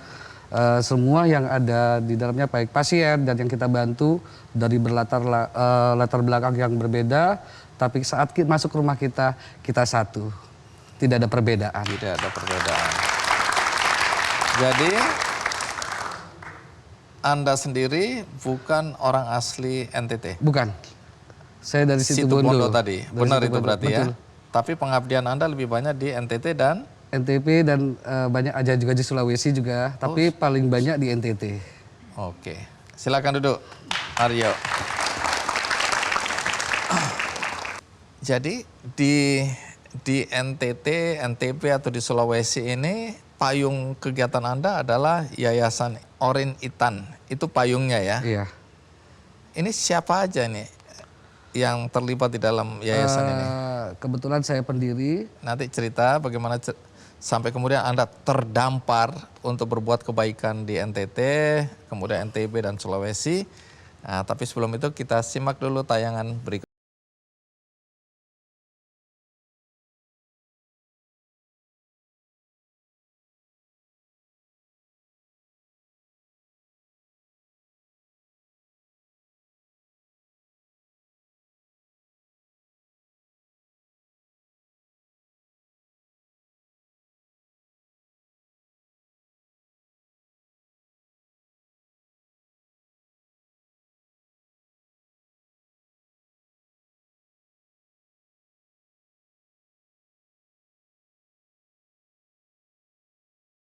semua yang ada di dalamnya baik pasien dan yang kita bantu dari latar belakang yang berbeda, tapi saat kita masuk ke rumah kita satu, tidak ada perbedaan. Tidak ada perbedaan. Jadi Anda sendiri bukan orang asli NTT? Bukan, saya dari Situbondo tadi, dari benar itu Situbondo, berarti betul. ya? Tapi pengabdian Anda lebih banyak di NTT dan? NTP dan banyak aja juga di Sulawesi juga, tapi paling banyak di NTT. Oke, silakan duduk, Aryo. Jadi di NTT, NTP atau di Sulawesi ini payung kegiatan Anda adalah Yayasan Orin Intan. Itu payungnya ya? Iya. Ini siapa aja nih yang terlibat di dalam yayasan ini? Kebetulan saya pendiri. Nanti cerita bagaimana sampai kemudian Anda terdampar untuk berbuat kebaikan di NTT, kemudian NTB dan Sulawesi. Nah, tapi sebelum itu kita simak dulu tayangan berikut.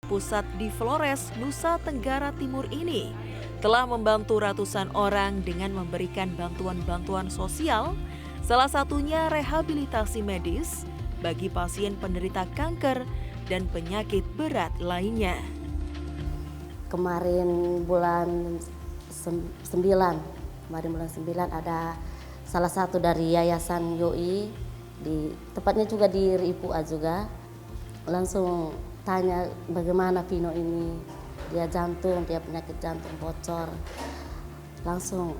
Pusat di Flores, Nusa Tenggara Timur ini telah membantu ratusan orang dengan memberikan bantuan-bantuan sosial, salah satunya rehabilitasi medis bagi pasien penderita kanker dan penyakit berat lainnya. Kemarin bulan 9 ada salah satu dari Yayasan YOI, tepatnya juga di Ripua juga, langsung tanya bagaimana Pino ini, dia penyakit jantung bocor. Langsung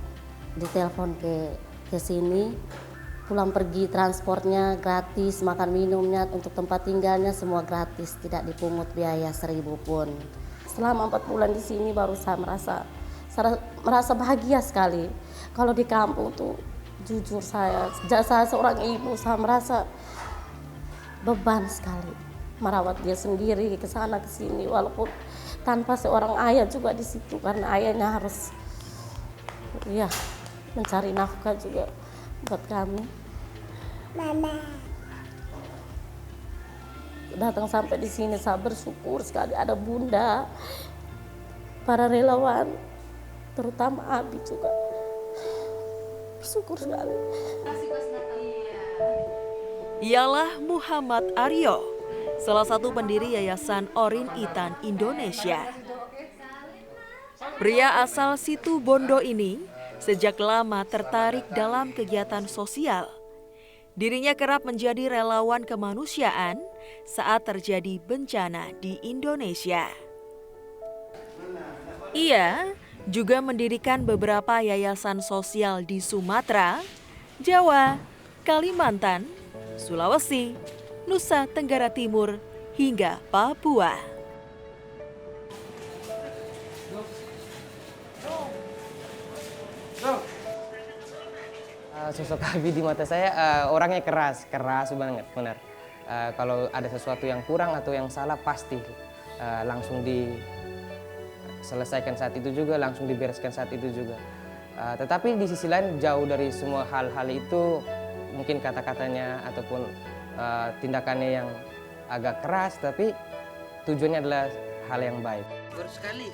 ditelepon ke sini, pulang pergi transportnya gratis, makan minumnya, untuk tempat tinggalnya semua gratis, tidak dipungut biaya 1.000 pun. Selama 4 bulan di sini baru saya merasa bahagia sekali. Kalau di kampung tuh jujur saya seorang ibu, saya merasa beban sekali merawat dia sendiri ke sana ke sini, walaupun tanpa seorang ayah juga di situ, karena ayahnya harus mencari nafkah juga buat kami. Mama. Datang sampai di sini saya bersyukur sekali ada Bunda, para relawan, terutama Abi juga. Bersyukur sekali. Ialah Muhammad Aryo, salah satu pendiri Yayasan Orin Intan Indonesia. Pria asal Situbondo ini sejak lama tertarik dalam kegiatan sosial. Dirinya kerap menjadi relawan kemanusiaan saat terjadi bencana di Indonesia. Ia juga mendirikan beberapa yayasan sosial di Sumatera, Jawa, Kalimantan, Sulawesi, Nusa Tenggara Timur, hingga Papua. Sosok Abi di mata saya orangnya keras banget, benar. Kalau ada sesuatu yang kurang atau yang salah pasti langsung diselesaikan saat itu juga, langsung dibereskan saat itu juga. Tetapi di sisi lain jauh dari semua hal-hal itu, mungkin kata-katanya ataupun tindakannya yang agak keras, tapi tujuannya adalah hal yang baik. Baru sekali.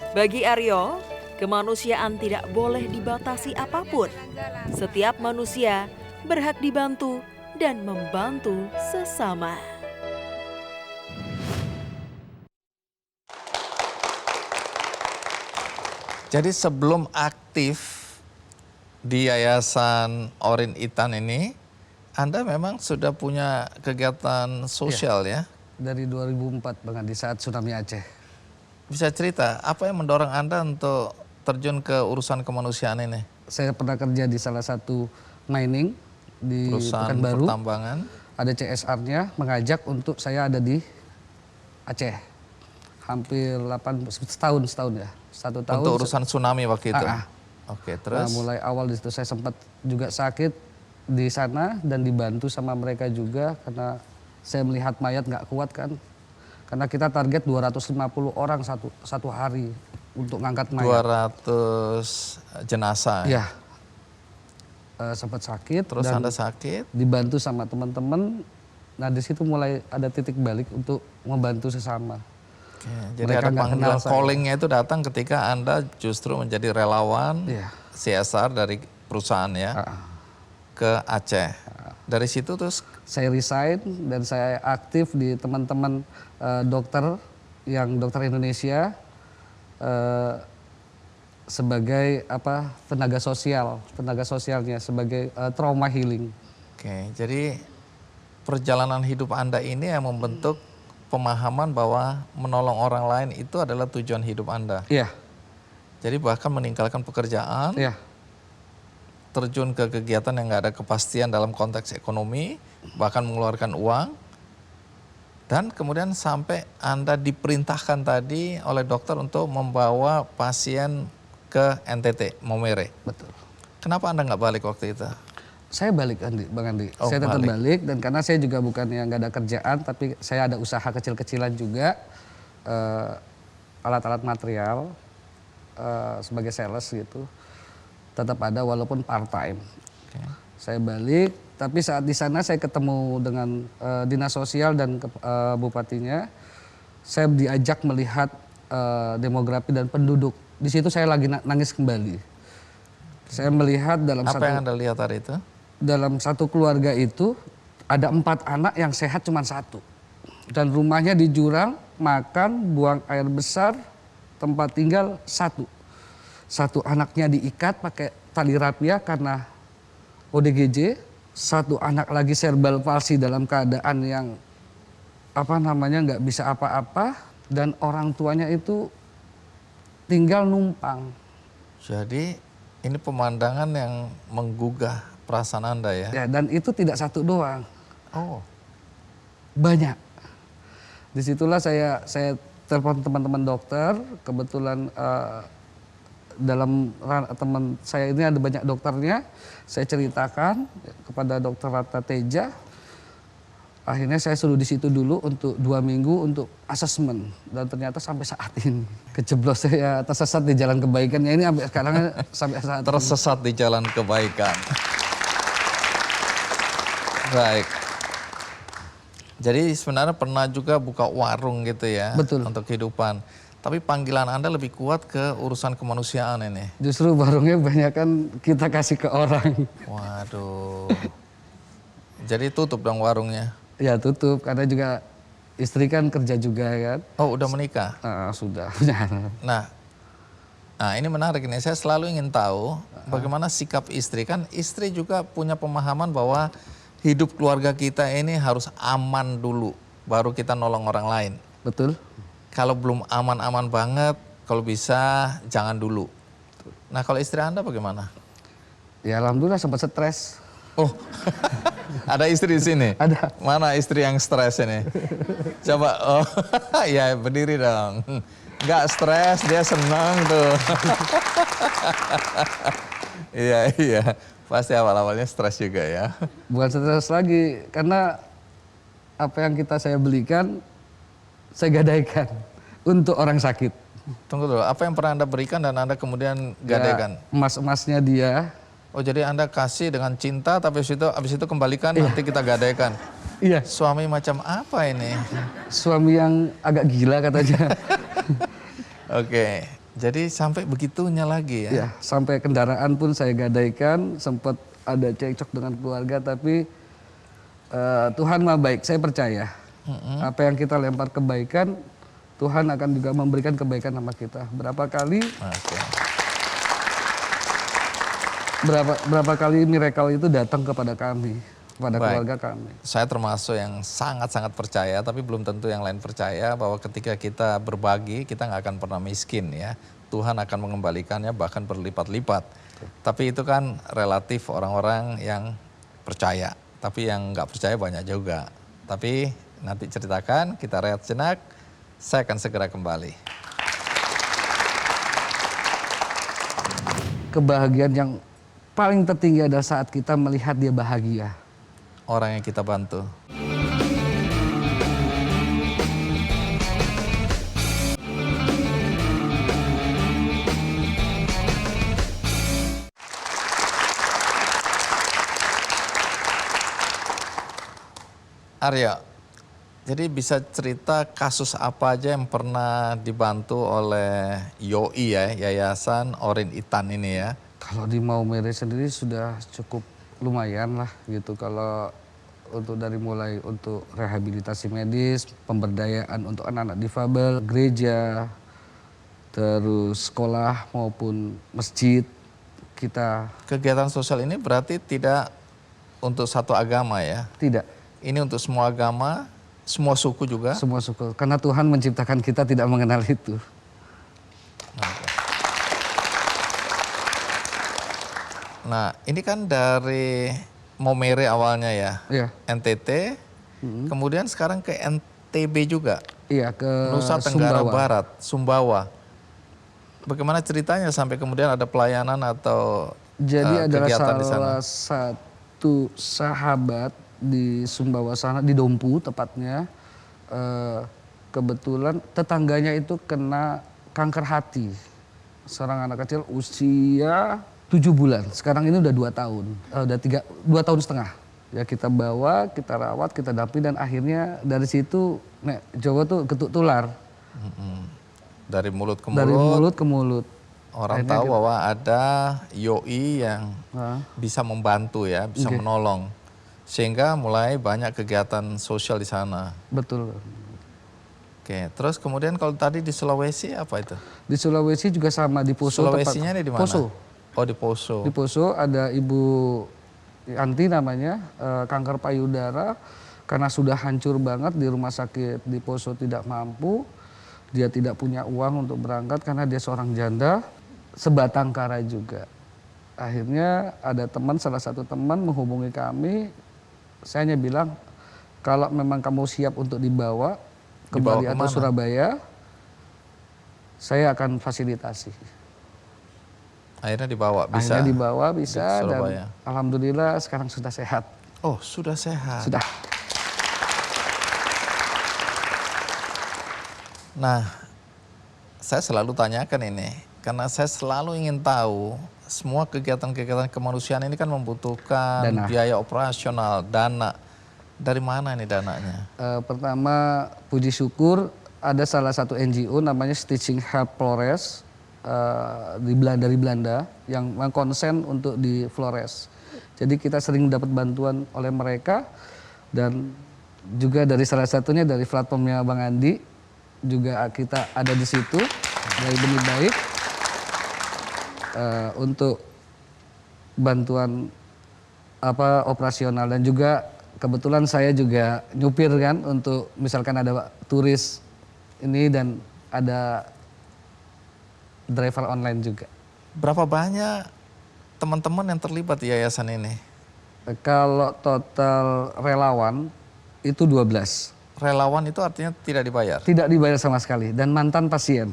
Bagi Aryo, kemanusiaan tidak boleh dibatasi apapun. Setiap manusia berhak dibantu dan membantu sesama. Jadi sebelum aktif di Yayasan Orin Intan ini, Anda memang sudah punya kegiatan sosial ya? Dari 2004 Bang Andi, saat tsunami Aceh. Bisa cerita, apa yang mendorong Anda untuk terjun ke urusan kemanusiaan ini? Saya pernah kerja di salah satu mining di Perusahaan Pekanbaru. pertambangan. Ada CSR-nya mengajak untuk saya ada di Aceh. Hampir setahun ya. 1 tahun. Untuk urusan tsunami waktu itu? Oke, Nah, terus? mulai awal di situ saya sempat juga sakit di sana dan dibantu sama mereka juga karena saya melihat mayat nggak kuat kan. Karena kita target 250 orang satu hari untuk ngangkat mayat. 200 jenazah? Iya. Sempat sakit. Terus dan Anda sakit? dibantu sama teman-teman. Nah di situ mulai ada titik balik untuk membantu sesama. Oke, jadi ada panggilan callingnya itu datang ketika Anda justru menjadi relawan CSR dari perusahaan ya ke Aceh. Dari situ terus saya resign dan saya aktif di teman-teman dokter yang dokter Indonesia sebagai tenaga sosialnya sebagai trauma healing. Oke, jadi perjalanan hidup Anda ini yang membentuk pemahaman bahwa menolong orang lain itu adalah tujuan hidup Anda. Iya. Jadi bahkan meninggalkan pekerjaan, terjun ke kegiatan yang nggak ada kepastian dalam konteks ekonomi, bahkan mengeluarkan uang, dan kemudian sampai Anda diperintahkan tadi oleh dokter untuk membawa pasien ke NTT, Maumere. Betul. Kenapa Anda nggak balik waktu itu? Saya balik Bang Andi. Oh, saya tetap balik dan karena saya juga bukan yang nggak ada kerjaan, tapi saya ada usaha kecil-kecilan juga, alat-alat material sebagai sales gitu. Tetap ada walaupun part time. Saya balik, tapi saat di sana saya ketemu dengan dinas sosial dan bupatinya. Saya diajak melihat demografi dan penduduk. Di situ saya lagi nangis kembali. Saya melihat dalam apa yang Anda lihat hari itu? Dalam satu keluarga itu ada 4 anak yang sehat cuma 1. Dan rumahnya di jurang, makan, buang air besar, tempat tinggal 1. 1 anaknya diikat pakai tali rapia karena ODGJ. 1 anak lagi cerebral palsy dalam keadaan yang nggak bisa apa-apa. Dan orang tuanya itu tinggal numpang. Jadi ini pemandangan yang menggugah perasaan Anda ya? Ya, dan itu tidak 1 doang. Oh. Banyak. Disitulah saya telepon teman-teman dokter. Kebetulan dalam teman saya ini ada banyak dokternya. Saya ceritakan kepada dokter Rata Teja. Akhirnya saya suruh di situ dulu untuk 2 minggu untuk asesmen. Dan ternyata sampai saat ini kejeblos saya tersesat di jalan kebaikannya ini sampai sekarang sampai saat tersesat di jalan kebaikan. Baik. Jadi sebenarnya pernah juga buka warung gitu ya. Betul. Untuk kehidupan. Tapi panggilan Anda lebih kuat ke urusan kemanusiaan ini. Justru warungnya banyak kan kita kasih ke orang. Waduh. Jadi tutup dong warungnya? Ya tutup karena juga istri kan kerja juga kan. Oh udah menikah? Sudah. Nah ini menarik nih. Saya selalu ingin tahu bagaimana sikap istri. Kan istri juga punya pemahaman bahwa hidup keluarga kita ini harus aman dulu, baru kita nolong orang lain. Betul. Kalau belum aman-aman banget, kalau bisa jangan dulu. Nah kalau istri Anda bagaimana? Ya alhamdulillah sempat stres. Oh, ada istri di sini? Ada. Mana istri yang stres ini? Coba, oh ya berdiri dong. Nggak stres, dia senang tuh. Iya. Pasti awal-awalnya stres juga ya. Bukan stres lagi, karena apa yang saya belikan, saya gadaikan untuk orang sakit. Tunggu dulu, apa yang pernah Anda berikan dan Anda kemudian gadaikan? Ya, emas-emasnya dia. Oh jadi Anda kasih dengan cinta, tapi habis itu kembalikan nanti kita gadaikan. Iya. Suami macam apa ini? Suami yang agak gila katanya. Oke, Jadi sampai begitunya lagi ya? Ya, sampai kendaraan pun saya gadaikan, sempat ada cekcok dengan keluarga, tapi Tuhan mah baik, saya percaya. Apa yang kita lempar kebaikan, Tuhan akan juga memberikan kebaikan sama kita. Berapa kali miracle itu datang kepada kami, kepada keluarga kami. Saya termasuk yang sangat-sangat percaya, tapi belum tentu yang lain percaya bahwa ketika kita berbagi, kita nggak akan pernah miskin ya. Tuhan akan mengembalikannya bahkan berlipat-lipat. Tapi itu kan relatif orang-orang yang percaya, tapi yang nggak percaya banyak juga. Tapi nanti ceritakan, kita rehat sejenak, saya akan segera kembali. Kebahagiaan yang paling tertinggi adalah saat kita melihat dia bahagia. Orang yang kita bantu. Aryo, jadi bisa cerita kasus apa aja yang pernah dibantu oleh YOI ya, Yayasan Orin Itan ini ya? Kalau di Maumere sendiri sudah cukup lumayan lah gitu. Kalau untuk dari mulai untuk rehabilitasi medis, pemberdayaan untuk anak-anak difabel, gereja, terus sekolah maupun masjid kita. Kegiatan sosial ini berarti tidak untuk satu agama ya? Tidak. Ini untuk semua agama, semua suku juga? Semua suku, karena Tuhan menciptakan kita tidak mengenal itu. Nah, ini kan dari Maumere awalnya ya, Iya. NTT, kemudian sekarang ke NTB juga, Iya, ke Nusa Tenggara Sumbawa. Barat, Sumbawa. Bagaimana ceritanya sampai kemudian ada pelayanan atau Jadi adalah kegiatan di sana? salah satu sahabat di Sumbawa sana, di Dompu tepatnya, kebetulan tetangganya itu kena kanker hati. Seorang anak kecil usia 7 bulan, sekarang ini udah 2 tahun, udah 2 tahun setengah. Ya kita bawa, kita rawat, kita dampingi, dan akhirnya dari situ nek Jawa tuh getuk tular. Dari mulut ke mulut. Dari mulut ke mulut. Orang Akhirnya tahu bahwa ada YOI yang bisa membantu ya, bisa menolong. Sehingga mulai banyak kegiatan sosial di sana. Betul. Oke, terus kemudian kalau tadi di Sulawesi apa itu? Di Sulawesi juga sama, di Poso. Sulawesinya ini di mana? Poso. Oh, di Poso. Di Poso ada Ibu Yanti namanya, kanker payudara, karena sudah hancur banget di rumah sakit di Poso, tidak mampu. Dia tidak punya uang untuk berangkat karena dia seorang janda, sebatang kara juga. Akhirnya ada teman, salah satu teman menghubungi kami. Saya hanya bilang, kalau memang kamu siap untuk dibawa ke Bali atau Surabaya, saya akan fasilitasi. Akhirnya dibawa, bisa? Akhirnya dibawa, bisa, dan Surabaya. alhamdulillah sekarang sudah sehat. Oh, sudah sehat? Sudah. Nah, saya selalu tanyakan ini, karena saya selalu ingin tahu, semua kegiatan-kegiatan kemanusiaan ini kan membutuhkan Dana. biaya operasional, dana. Dari mana ini dananya? Pertama, puji syukur ada salah satu NGO namanya Stitching Help Flores dari Belanda yang konsen untuk di Flores. Jadi kita sering dapat bantuan oleh mereka, dan juga dari salah satunya dari platformnya Bang Andi juga kita ada di situ dari Benih Baik untuk bantuan operasional, dan juga kebetulan saya juga nyupir kan untuk misalkan ada turis ini, dan ada driver online juga. Berapa banyak teman-teman yang terlibat di yayasan ini? Kalau total relawan itu 12. Relawan itu artinya tidak dibayar? Tidak dibayar sama sekali, dan mantan pasien.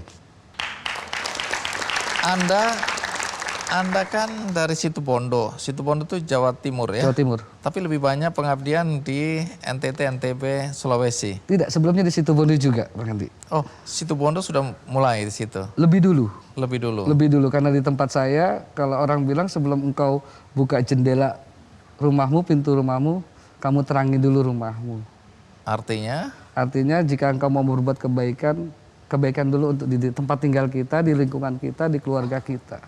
Anda kan dari Situbondo. Situbondo itu Jawa Timur ya? Jawa Timur. Tapi lebih banyak pengabdian di NTT, NTB, Sulawesi. Tidak, sebelumnya di Situbondo juga, Bang Andi. Oh, Situbondo sudah mulai di situ? Lebih dulu. Lebih dulu? Lebih dulu, karena di tempat saya, kalau orang bilang sebelum engkau buka jendela rumahmu, pintu rumahmu, kamu terangi dulu rumahmu. Artinya? Artinya jika engkau mau berbuat kebaikan, kebaikan dulu untuk di tempat tinggal kita, di lingkungan kita, di keluarga kita.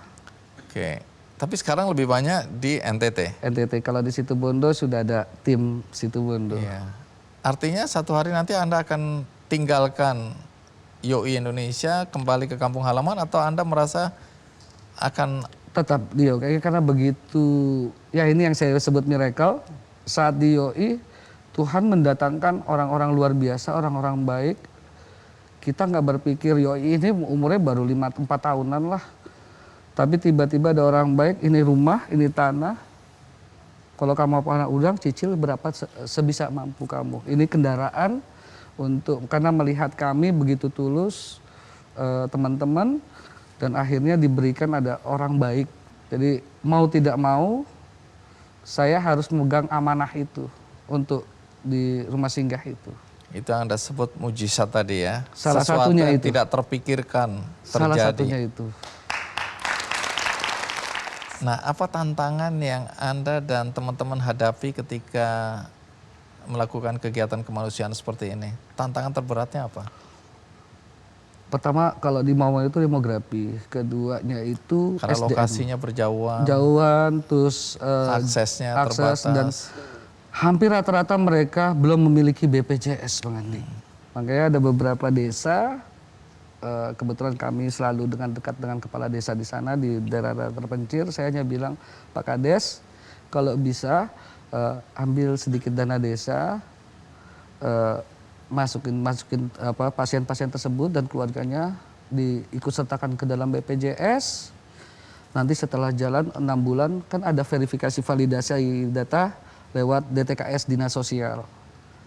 Oke, tapi sekarang lebih banyak di NTT. NTT, kalau di Situbondo sudah ada tim Situbondo. Iya. Artinya satu hari nanti Anda akan tinggalkan YOI Indonesia, kembali ke kampung halaman, atau Anda merasa akan tetap di YOI? Karena begitu, ya ini yang saya sebut miracle, saat di YOI Tuhan mendatangkan orang-orang luar biasa, orang-orang baik. Kita nggak berpikir YOI ini umurnya baru 4 tahunan lah. Tapi tiba-tiba ada orang baik, ini rumah, ini tanah. Kalau kamu mau anak udang, cicil berapa sebisa mampu kamu. Ini kendaraan karena melihat kami begitu tulus, teman-teman, dan akhirnya diberikan ada orang baik. Jadi mau tidak mau, saya harus memegang amanah itu untuk di rumah singgah itu. Itu yang Anda sebut mujizat tadi ya. Salah Sesuatu satunya yang itu. tidak terpikirkan terjadi. Salah satunya itu. Nah, apa tantangan yang Anda dan teman-teman hadapi ketika melakukan kegiatan kemanusiaan seperti ini? Tantangan terberatnya apa? Pertama, kalau di Mawar itu demografi. Keduanya itu karena SDM. Lokasinya berjauhan. Jauhan, terus aksesnya akses, terbatas. dan hampir rata-rata mereka belum memiliki BPJS, Bang Andi. Makanya ada beberapa desa, kebetulan kami selalu dekat dengan kepala desa di sana, di daerah terpencil. Saya hanya bilang, Pak Kades, kalau bisa ambil sedikit dana desa, masukin pasien-pasien tersebut dan keluarganya diikut sertakan ke dalam BPJS. Nanti setelah jalan 6 bulan kan ada verifikasi validasi data lewat DTKS Dinas Sosial.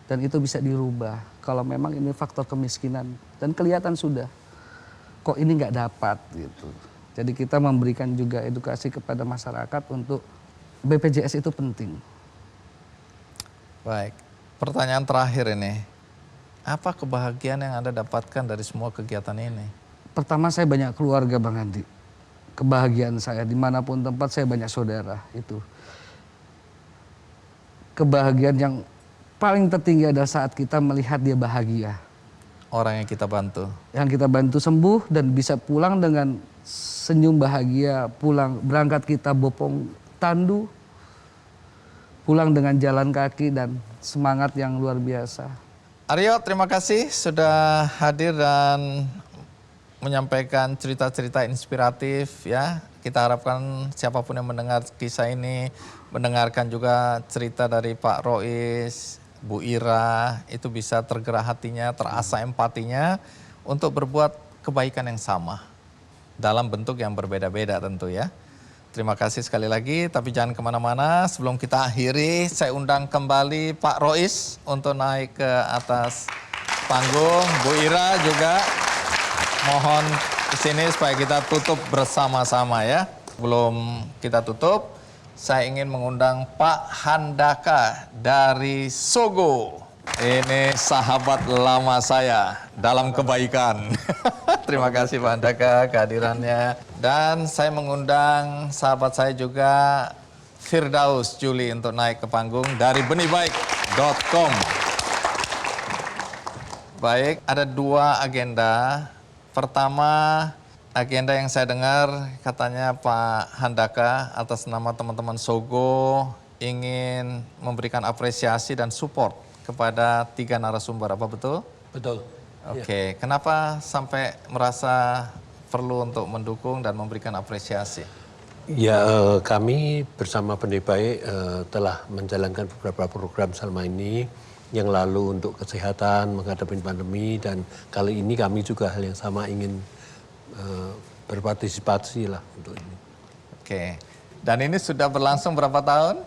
Dan itu bisa dirubah kalau memang ini faktor kemiskinan. Dan kelihatan sudah, kok ini nggak dapat gitu. Jadi kita memberikan juga edukasi kepada masyarakat untuk BPJS itu penting. Baik, pertanyaan terakhir ini. Apa kebahagiaan yang Anda dapatkan dari semua kegiatan ini? Pertama, saya banyak keluarga, Bang Andi. Kebahagiaan saya, dimanapun tempat saya banyak saudara itu. Kebahagiaan yang paling tertinggi adalah saat kita melihat dia bahagia. Orang yang kita bantu. Yang kita bantu sembuh dan bisa pulang dengan senyum bahagia, pulang berangkat kita bopong tandu, pulang dengan jalan kaki dan semangat yang luar biasa. Aryo, terima kasih sudah hadir dan menyampaikan cerita-cerita inspiratif ya. Kita harapkan siapapun yang mendengar kisah ini, mendengarkan juga cerita dari Pak Rois, Bu Ira, itu bisa tergerak hatinya, terasa empatinya untuk berbuat kebaikan yang sama dalam bentuk yang berbeda-beda tentu ya. Terima kasih sekali lagi, tapi jangan kemana-mana. Sebelum kita akhiri, saya undang kembali Pak Rois untuk naik ke atas panggung. Bu Ira juga mohon ke sini supaya kita tutup bersama-sama ya. Sebelum kita tutup, saya ingin mengundang Pak Handaka dari Sogo. Ini sahabat lama saya dalam kebaikan. Terima kasih Pak Handaka kehadirannya. Dan saya mengundang sahabat saya juga Firdaus Juli untuk naik ke panggung dari benihbaik.com. Baik, ada 2 agenda. Pertama, agenda yang saya dengar katanya Pak Handaka atas nama teman-teman Sogo ingin memberikan apresiasi dan support kepada 3 narasumber, apa betul? Betul. Oke, kenapa sampai merasa perlu untuk mendukung dan memberikan apresiasi? Ya, kami bersama Benih Baik telah menjalankan beberapa program selama ini. Yang lalu untuk kesehatan, menghadapi pandemi, dan kali ini kami juga hal yang sama ingin berpartisipasi lah untuk ini. Oke, dan ini sudah berlangsung berapa tahun?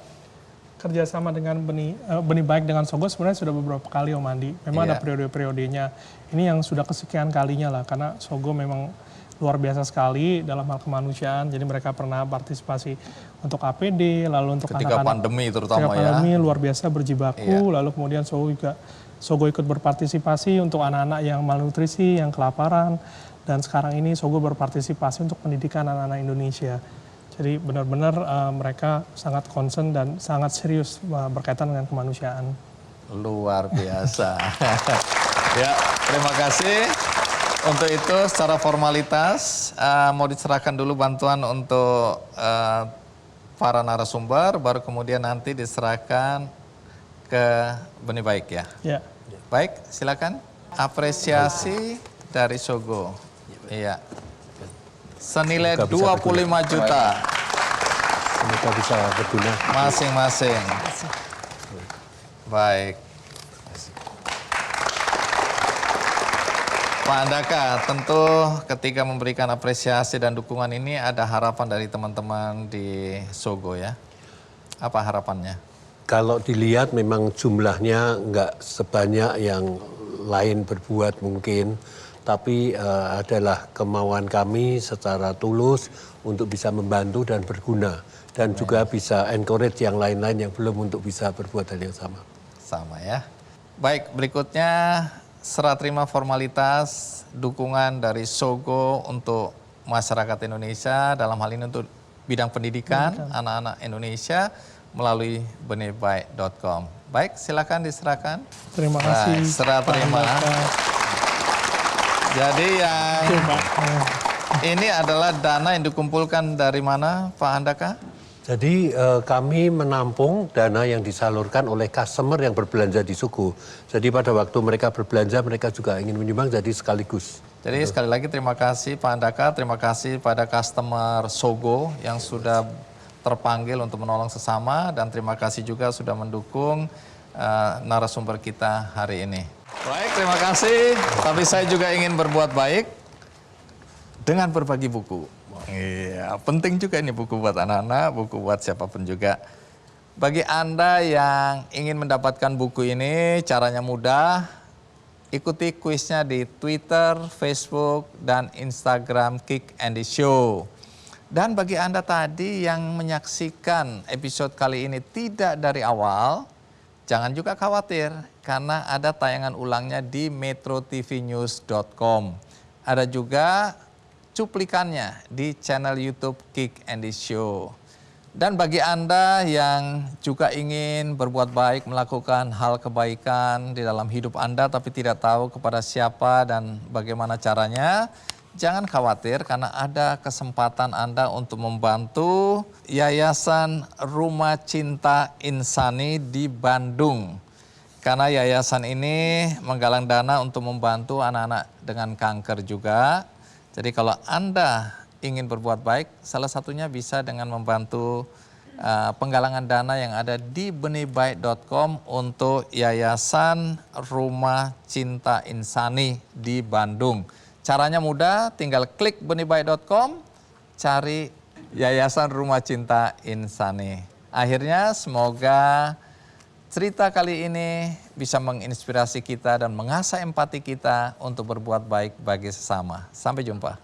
Kerjasama dengan Benih Baik dengan Sogo sebenarnya sudah beberapa kali Om Andi. Memang ada periode-periodenya. Ini yang sudah kesekian kalinya lah, karena Sogo memang luar biasa sekali dalam hal kemanusiaan. Jadi mereka pernah partisipasi untuk APD, lalu untuk ketika anak-anak. Pandemi terutama ketika pandemi luar biasa berjibaku, lalu kemudian Sogo ikut berpartisipasi untuk anak-anak yang malnutrisi, yang kelaparan. Dan sekarang ini Sogo berpartisipasi untuk pendidikan anak-anak Indonesia. Jadi benar-benar mereka sangat concern dan sangat serius berkaitan dengan kemanusiaan. Luar biasa. Ya, terima kasih. Untuk itu secara formalitas mau diserahkan dulu bantuan untuk para narasumber, baru kemudian nanti diserahkan ke Benih Baik ya. Ya. Baik, silakan. Apresiasi dari Sogo. Iya. Senilai 25 juta. Semoga bisa berguna. Masing-masing. Baik. Pak Andaka, tentu ketika memberikan apresiasi dan dukungan ini ada harapan dari teman-teman di Sogo ya. Apa harapannya? Kalau dilihat memang jumlahnya nggak sebanyak yang lain berbuat mungkin, tapi adalah kemauan kami secara tulus untuk bisa membantu dan berguna. Dan juga bisa encourage yang lain-lain yang belum untuk bisa berbuat hal yang sama. Sama ya. Baik, berikutnya serah terima formalitas dukungan dari Sogo untuk masyarakat Indonesia, dalam hal ini untuk bidang pendidikan anak-anak Indonesia melalui benihbaik.com. Baik, silakan diserahkan. Terima kasih. Baik, serah terima. Jadi yang ini adalah dana yang dikumpulkan dari mana, Pak Andaka? Jadi kami menampung dana yang disalurkan oleh customer yang berbelanja di Sogo. Jadi pada waktu mereka berbelanja, mereka juga ingin menyumbang, jadi sekaligus. Jadi sekali lagi terima kasih Pak Andaka, terima kasih pada customer Sogo yang sudah terpanggil untuk menolong sesama, dan terima kasih juga sudah mendukung narasumber kita hari ini. Baik, terima kasih. Tapi saya juga ingin berbuat baik dengan berbagi buku. Iya, penting juga ini buku buat anak-anak, buku buat siapapun juga. Bagi Anda yang ingin mendapatkan buku ini, caranya mudah. Ikuti kuisnya di Twitter, Facebook, dan Instagram Kick Andy Show. Dan bagi Anda tadi yang menyaksikan episode kali ini tidak dari awal, jangan juga khawatir karena ada tayangan ulangnya di metrotvnews.com. Ada juga cuplikannya di channel YouTube Kick Andy Show. Dan bagi Anda yang juga ingin berbuat baik, melakukan hal kebaikan di dalam hidup Anda tapi tidak tahu kepada siapa dan bagaimana caranya, jangan khawatir karena ada kesempatan Anda untuk membantu Yayasan Rumah Cinta Insani di Bandung. Karena yayasan ini menggalang dana untuk membantu anak-anak dengan kanker juga. Jadi kalau Anda ingin berbuat baik, salah satunya bisa dengan membantu penggalangan dana yang ada di benihbaik.com untuk Yayasan Rumah Cinta Insani di Bandung. Caranya mudah, tinggal klik benihbaik.com, cari Yayasan Rumah Cinta Insani. Akhirnya semoga cerita kali ini bisa menginspirasi kita dan mengasah empati kita untuk berbuat baik bagi sesama. Sampai jumpa.